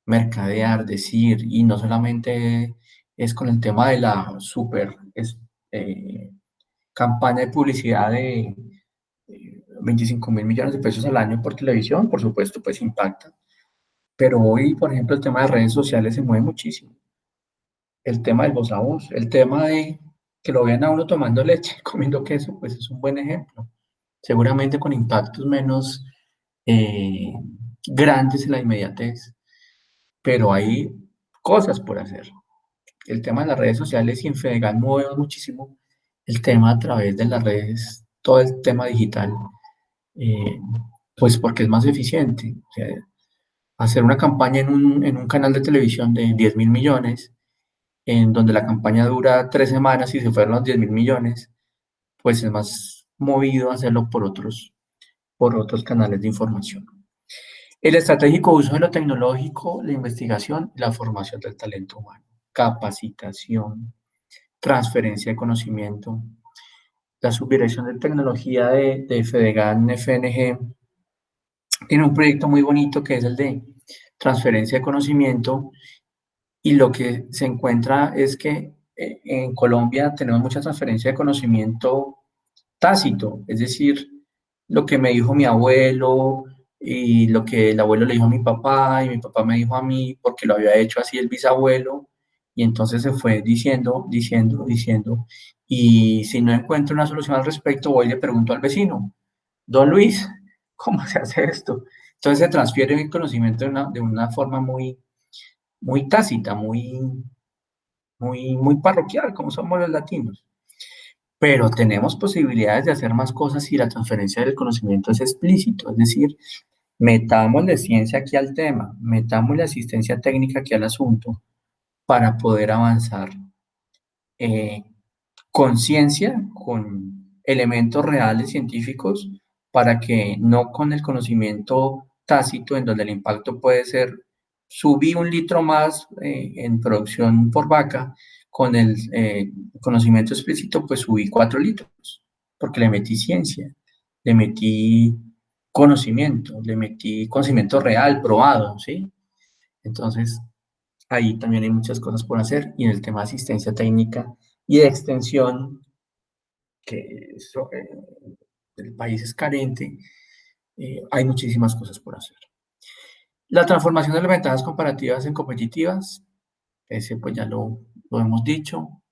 mercadear, decir, y no solamente es con el tema de la campaña de publicidad de 25.000 millones de pesos al año por televisión, por supuesto, pues impacta. Pero hoy, por ejemplo, el tema de redes sociales se mueve muchísimo. El tema del voz a voz, el tema de que lo vean a uno tomando leche, comiendo queso, pues es un buen ejemplo. Seguramente con impactos menos grandes en la inmediatez, pero hay cosas por hacer. el tema de las redes sociales y en Fedegan movemos muchísimo el tema a través de las redes, todo el tema digital, eh, pues porque es más eficiente. O sea, hacer una campaña en un canal de televisión de 10.000 millones, en donde la campaña dura 3 semanas y se fueron los 10.000 millones, pues es más movido hacerlo por otros canales de información. El estratégico uso de lo tecnológico, la investigación y la formación del talento humano, capacitación, transferencia de conocimiento. La subdirección de tecnología de Fedegan FNG tiene un proyecto muy bonito que es el de transferencia de conocimiento, y lo que se encuentra es que en Colombia tenemos mucha transferencia de conocimiento tácito, es decir, lo que me dijo mi abuelo y lo que el abuelo le dijo a mi papá y mi papá me dijo a mí porque lo había hecho así el bisabuelo, y entonces se fue diciendo, diciendo, diciendo, y si no encuentro una solución al respecto voy y le pregunto al vecino, don Luis, ¿cómo se hace esto? Entonces se transfiere el conocimiento de una forma muy, muy tácita, muy parroquial, como somos los latinos. Pero tenemos posibilidades de hacer más cosas si la transferencia del conocimiento es explícito, es decir, metámosle ciencia aquí al tema, metámosle asistencia técnica aquí al asunto para poder avanzar eh, con ciencia, con elementos reales científicos, para que no con el conocimiento tácito, en donde el impacto puede ser, subí 1 litro más en producción por vaca, con el conocimiento explícito, pues subí 4 litros, porque le metí ciencia, le metí conocimiento real, probado, ¿sí? Entonces, ahí también hay muchas cosas por hacer, y en el tema de asistencia técnica y de extensión, que el país es carente, hay muchísimas cosas por hacer. La transformación de las ventajas comparativas en competitivas, ese pues ya lo hemos dicho,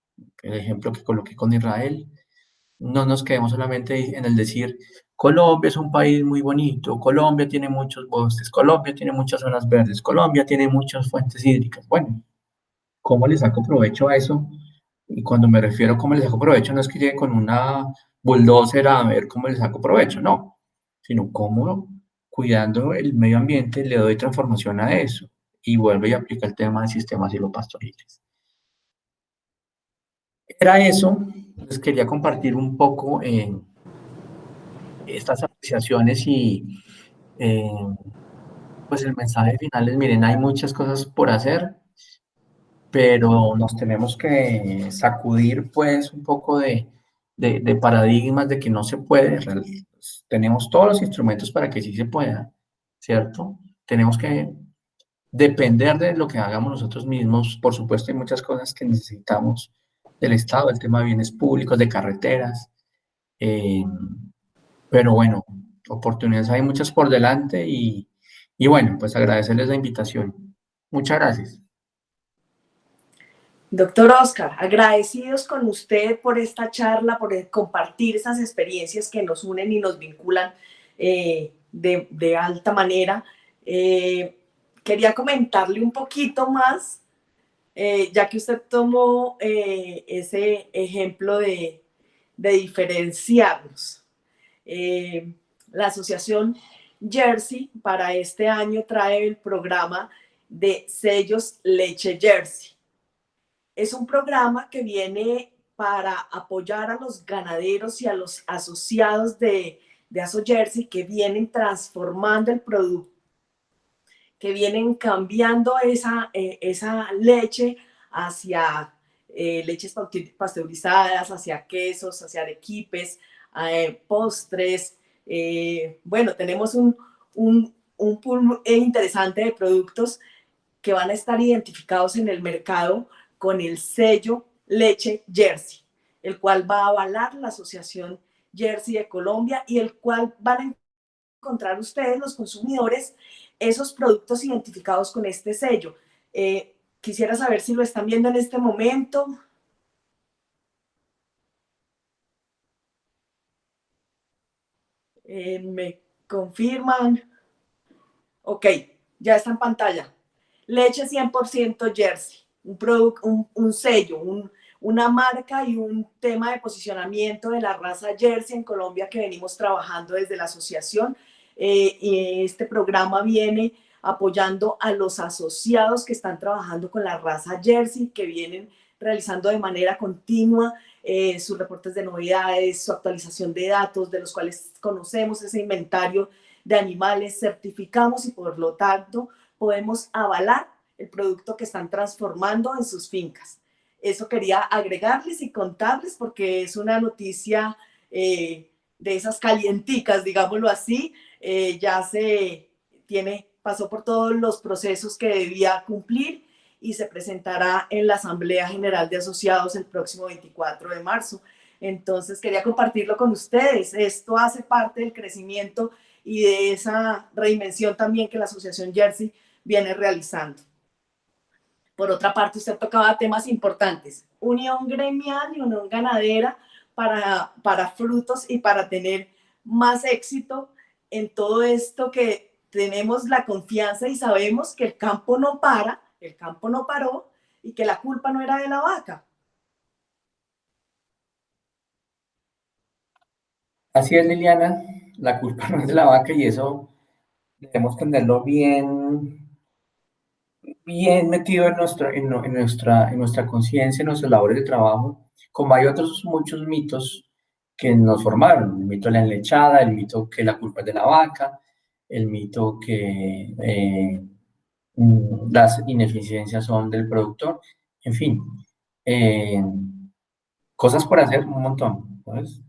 el ejemplo que coloqué con Israel. No nos quedemos solamente en el decir, Colombia es un país muy bonito, Colombia tiene muchos bosques, Colombia tiene muchas zonas verdes, Colombia tiene muchas fuentes hídricas. Bueno, ¿cómo le saco provecho a eso? Y cuando me refiero a cómo le saco provecho, no es que llegue con una bulldozer a ver cómo le saco provecho, no, sino cómo, cuidando el medio ambiente, le doy transformación a eso y vuelve y aplica el tema de sistemas silvopastoriles. Era eso, les quería compartir un poco estas apreciaciones y eh, pues el mensaje final es, miren, hay muchas cosas por hacer, pero nos tenemos que sacudir pues un poco de paradigmas de que no se puede. Tenemos todos los instrumentos para que sí se pueda, ¿cierto? Tenemos que depender de lo que hagamos nosotros mismos. Por supuesto, hay muchas cosas que necesitamos del Estado, el tema de bienes públicos, de carreteras, eh, pero bueno, oportunidades hay muchas por delante, y bueno, pues agradecerles la invitación. Muchas gracias. Doctor Oscar, agradecidos con usted por esta charla, por compartir esas experiencias que nos unen y nos vinculan de alta manera. Quería comentarle un poquito más, ya que usted tomó ese ejemplo de diferenciarnos. La asociación Jersey para este año trae el programa de sellos Leche Jersey. Es un programa que viene para apoyar a los ganaderos y a los asociados de Aso Jersey que vienen transformando el producto, que vienen cambiando esa leche hacia leches pasteurizadas, hacia quesos, hacia arequipes, postres. Bueno, tenemos un pool interesante de productos que van a estar identificados en el mercado con el sello Leche Jersey, el cual va a avalar la Asociación Jersey de Colombia y el cual van a encontrar ustedes, los consumidores, esos productos identificados con este sello. Quisiera saber si lo están viendo en este momento. Me confirman. Ok, ya está en pantalla. Leche 100% Jersey. un sello, una marca y un tema de posicionamiento de la raza Jersey en Colombia que venimos trabajando desde la asociación. Y este programa viene apoyando a los asociados que están trabajando con la raza Jersey, que vienen realizando de manera continua sus reportes de novedades, su actualización de datos, de los cuales conocemos ese inventario de animales, certificamos y por lo tanto podemos avalar el producto que están transformando en sus fincas. Eso quería agregarles y contarles porque es una noticia de esas calienticas, digámoslo así. Ya pasó por todos los procesos que debía cumplir y se presentará en la Asamblea General de Asociados el próximo 24 de marzo. Entonces quería compartirlo con ustedes. Esto hace parte del crecimiento y de esa reinvención también que la Asociación Jersey viene realizando. Por otra parte, usted tocaba temas importantes, unión gremial y unión ganadera para frutos y para tener más éxito en todo esto que tenemos la confianza y sabemos que el campo no paró y que la culpa no era de la vaca. Así es, Liliana, la culpa no es de la vaca y eso debemos tenerlo bien metido en nuestra conciencia, en nuestras labores de trabajo, como hay otros muchos mitos que nos formaron, el mito de la enlechada, el mito que la culpa es de la vaca, el mito que las ineficiencias son del productor, en fin, eh, cosas por hacer un montón, ¿sabes?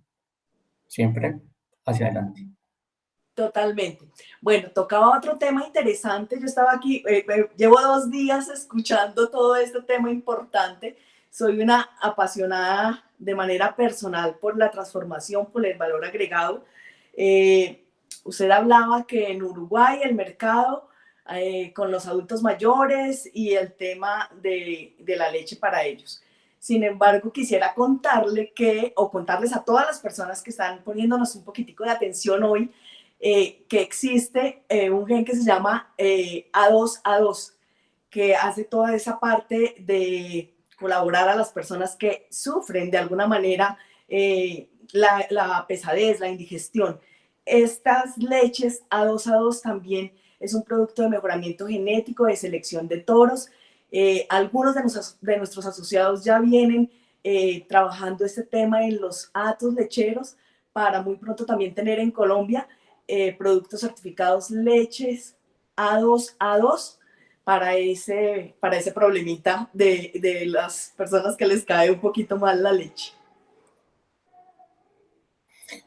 Siempre hacia adelante. Totalmente. Bueno, tocaba otro tema interesante. Yo estaba aquí, llevo 2 días escuchando todo este tema importante. Soy una apasionada de manera personal por la transformación, por el valor agregado. Usted hablaba que en Uruguay el mercado con los adultos mayores y el tema de la leche para ellos. Sin embargo, quisiera contarles a todas las personas que están poniéndonos un poquitico de atención hoy, que existe un gen que se llama A2A2, que hace toda esa parte de colaborar a las personas que sufren de alguna manera la pesadez, la indigestión. Estas leches A2A2 también es un producto de mejoramiento genético, de selección de toros. Algunos de nuestros asociados ya vienen trabajando este tema en los atos lecheros para muy pronto también tener en Colombia productos certificados leches A2A2 para ese problemita de las personas que les cae un poquito mal la leche.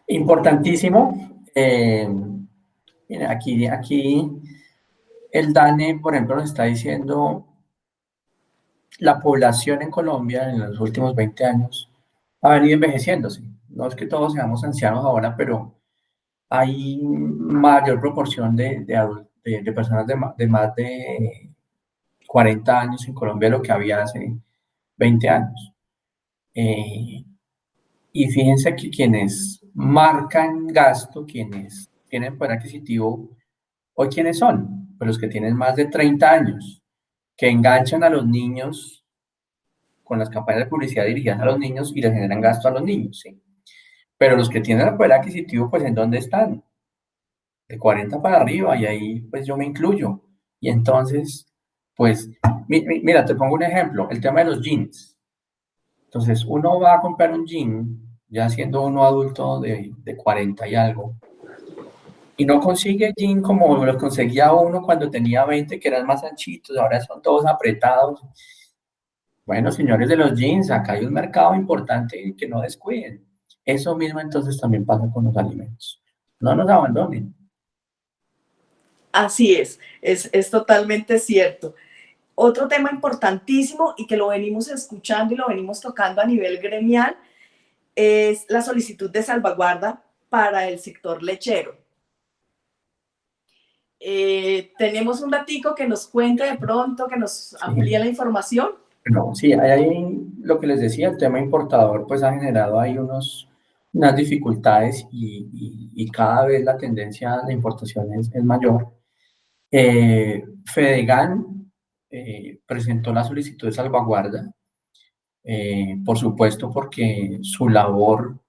Importantísimo. Mira, aquí el DANE, por ejemplo, nos está diciendo la población en Colombia en los últimos 20 años ha venido envejeciéndose. No es que todos seamos ancianos ahora, pero hay mayor proporción de personas de más de 40 años en Colombia de lo que había hace 20 años. Y fíjense que quienes marcan gasto, quienes tienen poder adquisitivo, hoy quiénes son, pues los que tienen más de 30 años, que enganchan a los niños con las campañas de publicidad dirigidas a los niños y les generan gasto a los niños, ¿sí? Pero los que tienen el poder adquisitivo, pues ¿en dónde están? De 40 para arriba, y ahí pues yo me incluyo. Y entonces, pues, mira, te pongo un ejemplo, el tema de los jeans. Entonces, uno va a comprar un jean, ya siendo uno adulto de 40 y algo, y no consigue jean como los conseguía uno cuando tenía 20, que eran más anchitos, ahora son todos apretados. Bueno, señores de los jeans, acá hay un mercado importante que no descuiden. Eso mismo entonces también pasa con los alimentos. No nos abandonen. Así es totalmente cierto. Otro tema importantísimo y que lo venimos escuchando y lo venimos tocando a nivel gremial es la solicitud de salvaguarda para el sector lechero. Tenemos un ratico que nos cuente de pronto, que nos amplíe la información. No, sí, hay lo que les decía, el tema importador pues ha generado ahí unas dificultades y cada vez la tendencia a la importación es mayor. Fedegan presentó la solicitud de salvaguarda, por supuesto porque su labor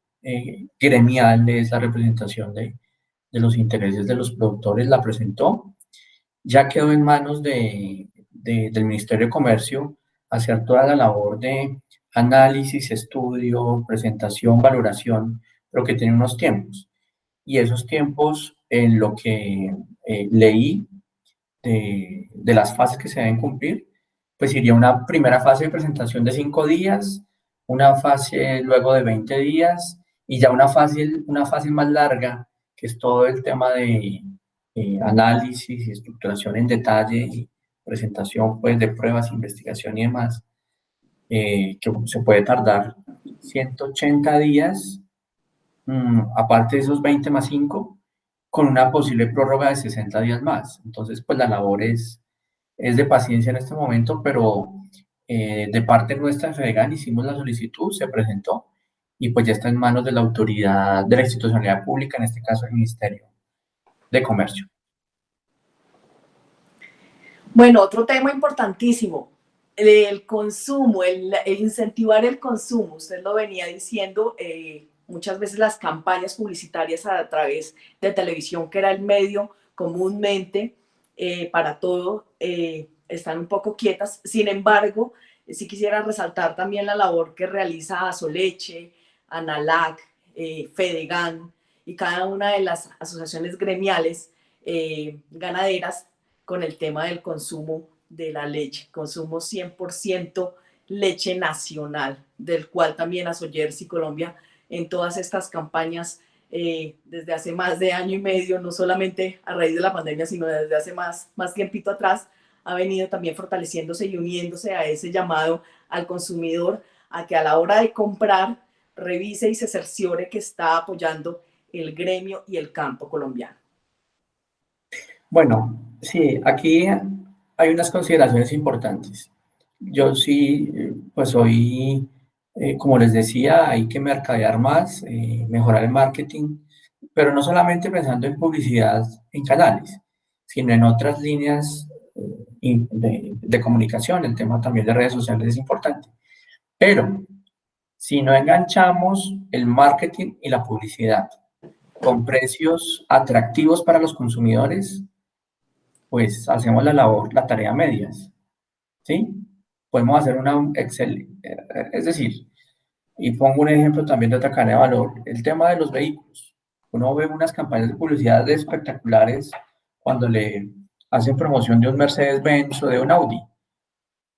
gremial es la representación de los intereses de los productores, la presentó. Ya quedó en manos del Ministerio de Comercio hacer toda la labor de análisis, estudio, presentación, valoración, pero que tiene unos tiempos. Y esos tiempos, en lo que leí de las fases que se deben cumplir, pues iría una primera fase de presentación de 5 días, una fase luego de 20 días y ya una fase más larga, que es todo el tema de análisis y estructuración en detalle y presentación pues, de pruebas, investigación y demás, que se puede tardar 180 días, aparte de esos 20 más 5, con una posible prórroga de 60 días más. Entonces, pues la labor es de paciencia en este momento, pero de parte nuestra, FEDEGAN, hicimos la solicitud, se presentó y pues ya está en manos de la autoridad de la institucionalidad pública, en este caso el Ministerio de Comercio. Bueno, otro tema importantísimo, el consumo, el incentivar el consumo. Usted lo venía diciendo, muchas veces las campañas publicitarias a través de televisión, que era el medio comúnmente para todo, están un poco quietas. Sin embargo, sí quisiera resaltar también la labor que realiza Asoleche, Analac, Fedegan y cada una de las asociaciones gremiales ganaderas con el tema del consumo de la leche, consumo 100% leche nacional, del cual también Asojersey Colombia en todas estas campañas desde hace más de año y medio, no solamente a raíz de la pandemia, sino desde hace más tiempito atrás, ha venido también fortaleciéndose y uniéndose a ese llamado al consumidor a que a la hora de comprar revise y se cerciore que está apoyando el gremio y el campo colombiano. Bueno, sí, aquí hay unas consideraciones importantes. Yo sí, pues hoy, como les decía, hay que mercadear más, mejorar el marketing, pero no solamente pensando en publicidad en canales, sino en otras líneas de comunicación. El tema también de redes sociales es importante. Pero si no enganchamos el marketing y la publicidad con precios atractivos para los consumidores, pues hacemos la labor, la tarea a medias, ¿sí? Podemos hacer una Excel, es decir, y pongo un ejemplo también de otra cadena de valor, el tema de los vehículos. Uno ve unas campañas de publicidad espectaculares cuando le hacen promoción de un Mercedes-Benz o de un Audi.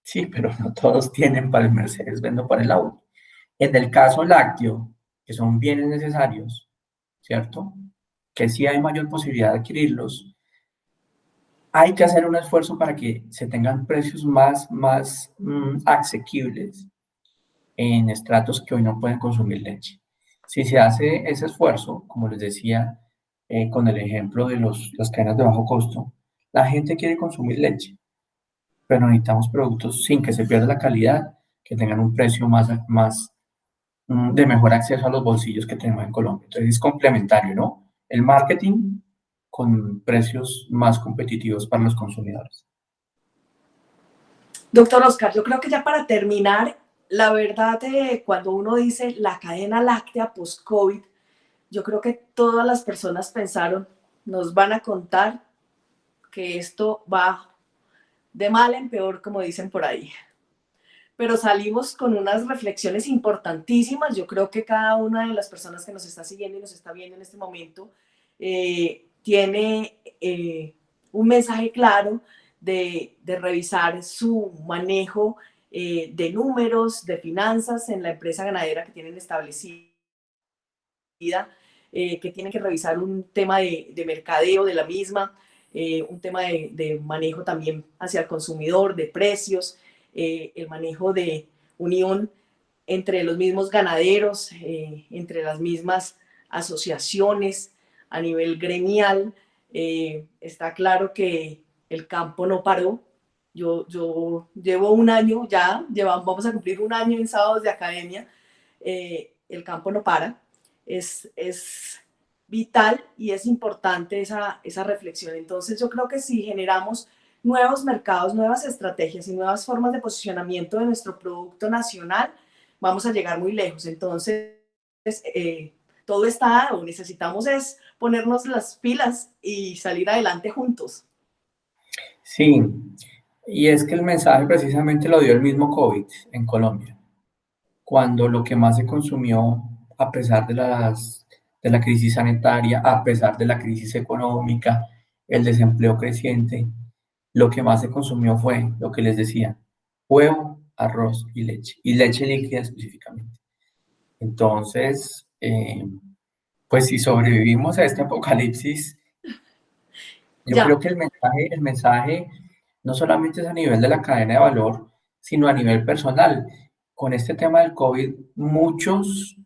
Sí, pero no todos tienen para el Mercedes-Benz o para el Audi. En el caso lácteo, que son bienes necesarios, ¿cierto? Que sí hay mayor posibilidad de adquirirlos, hay que hacer un esfuerzo para que se tengan precios más asequibles en estratos que hoy no pueden consumir leche. Si se hace ese esfuerzo, como les decía, con el ejemplo de las cadenas de bajo costo, la gente quiere consumir leche, pero necesitamos productos sin que se pierda la calidad, que tengan un precio más de mejor acceso a los bolsillos que tenemos en Colombia. Entonces es complementario, ¿no? El marketing con precios más competitivos para los consumidores. Doctor Oscar, yo creo que ya para terminar, la verdad, cuando uno dice la cadena láctea post-COVID, yo creo que todas las personas pensaron, nos van a contar que esto va de mal en peor, como dicen por ahí. Pero salimos con unas reflexiones importantísimas. Yo creo que cada una de las personas que nos está siguiendo y nos está viendo en este momento tiene un mensaje claro de revisar su manejo de números, de finanzas en la empresa ganadera que tienen establecida, que tienen que revisar un tema de mercadeo de la misma, un tema de manejo también hacia el consumidor, de precios, el manejo de unión entre los mismos ganaderos, entre las mismas asociaciones a nivel gremial. Está claro que el campo no paró. Yo llevo un año ya, vamos a cumplir un año en Sábados de Academia. El campo no para. Es vital y es importante esa reflexión. Entonces yo creo que si generamos nuevos mercados, nuevas estrategias y nuevas formas de posicionamiento de nuestro producto nacional, vamos a llegar muy lejos. Entonces, todo está dado, necesitamos es ponernos las pilas y salir adelante juntos. Sí, y es que el mensaje precisamente lo dio el mismo COVID en Colombia, cuando lo que más se consumió, a pesar de la crisis sanitaria, a pesar de la crisis económica, el desempleo creciente, lo que más se consumió fue lo que les decía, huevo, arroz y leche líquida específicamente. Entonces, pues si sobrevivimos a este apocalipsis, yo creo Ya, que el mensaje no solamente es a nivel de la cadena de valor, sino a nivel personal. Con este tema del COVID, muchos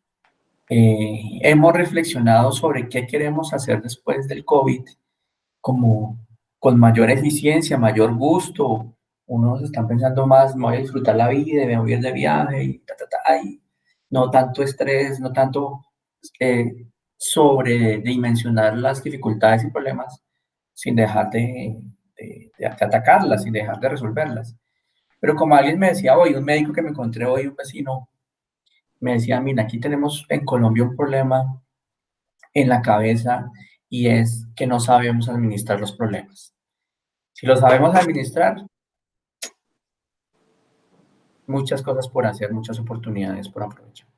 hemos reflexionado sobre qué queremos hacer después del COVID, como con mayor eficiencia, mayor gusto. Unos están pensando más, me voy a disfrutar la vida, me voy a ir de viaje y y no tanto estrés, no tanto sobredimensionar las dificultades y problemas sin dejar de atacarlas, sin dejar de resolverlas. Pero como alguien me decía hoy, un médico que me encontré hoy, un vecino, me decía, mira, aquí tenemos en Colombia un problema en la cabeza y es que no sabemos administrar los problemas. Si lo sabemos administrar, muchas cosas por hacer, muchas oportunidades por aprovechar.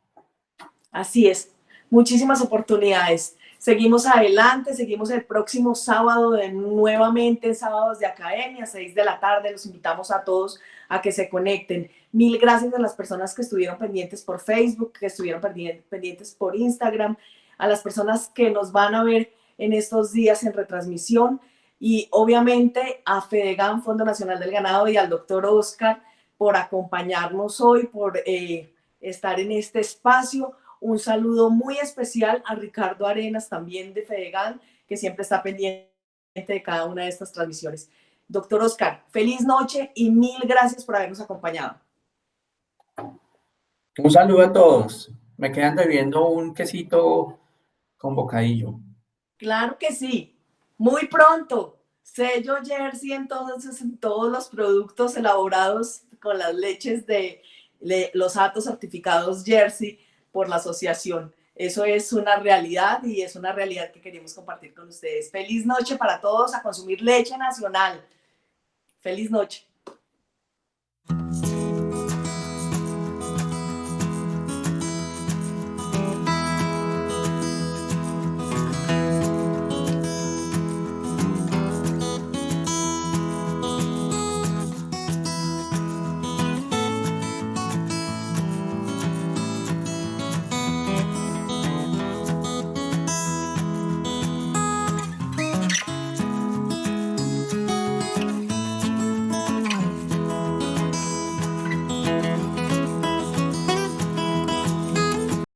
así es, muchísimas oportunidades. Seguimos adelante, seguimos el próximo sábado nuevamente, sábados de academia, 6 de la tarde. Los invitamos a todos a que se conecten. Mil gracias a las personas que estuvieron pendientes por Facebook, que estuvieron pendientes por Instagram, a las personas que nos van a ver en estos días en retransmisión y obviamente a Fedegan, Fondo Nacional del Ganado, y al doctor Oscar por acompañarnos hoy, por estar en este espacio. Un saludo muy especial a Ricardo Arenas, también de Fedegan, que siempre está pendiente de cada una de estas transmisiones. Doctor Oscar, feliz noche y mil gracias por habernos acompañado. Un saludo a todos. Me quedan debiendo un quesito con bocadillo. Claro que sí, muy pronto. Sello Jersey entonces en todos los productos elaborados con las leches de los atos certificados Jersey por la asociación. Eso es una realidad y es una realidad que queremos compartir con ustedes. Feliz noche para todos, a consumir leche nacional. Feliz noche.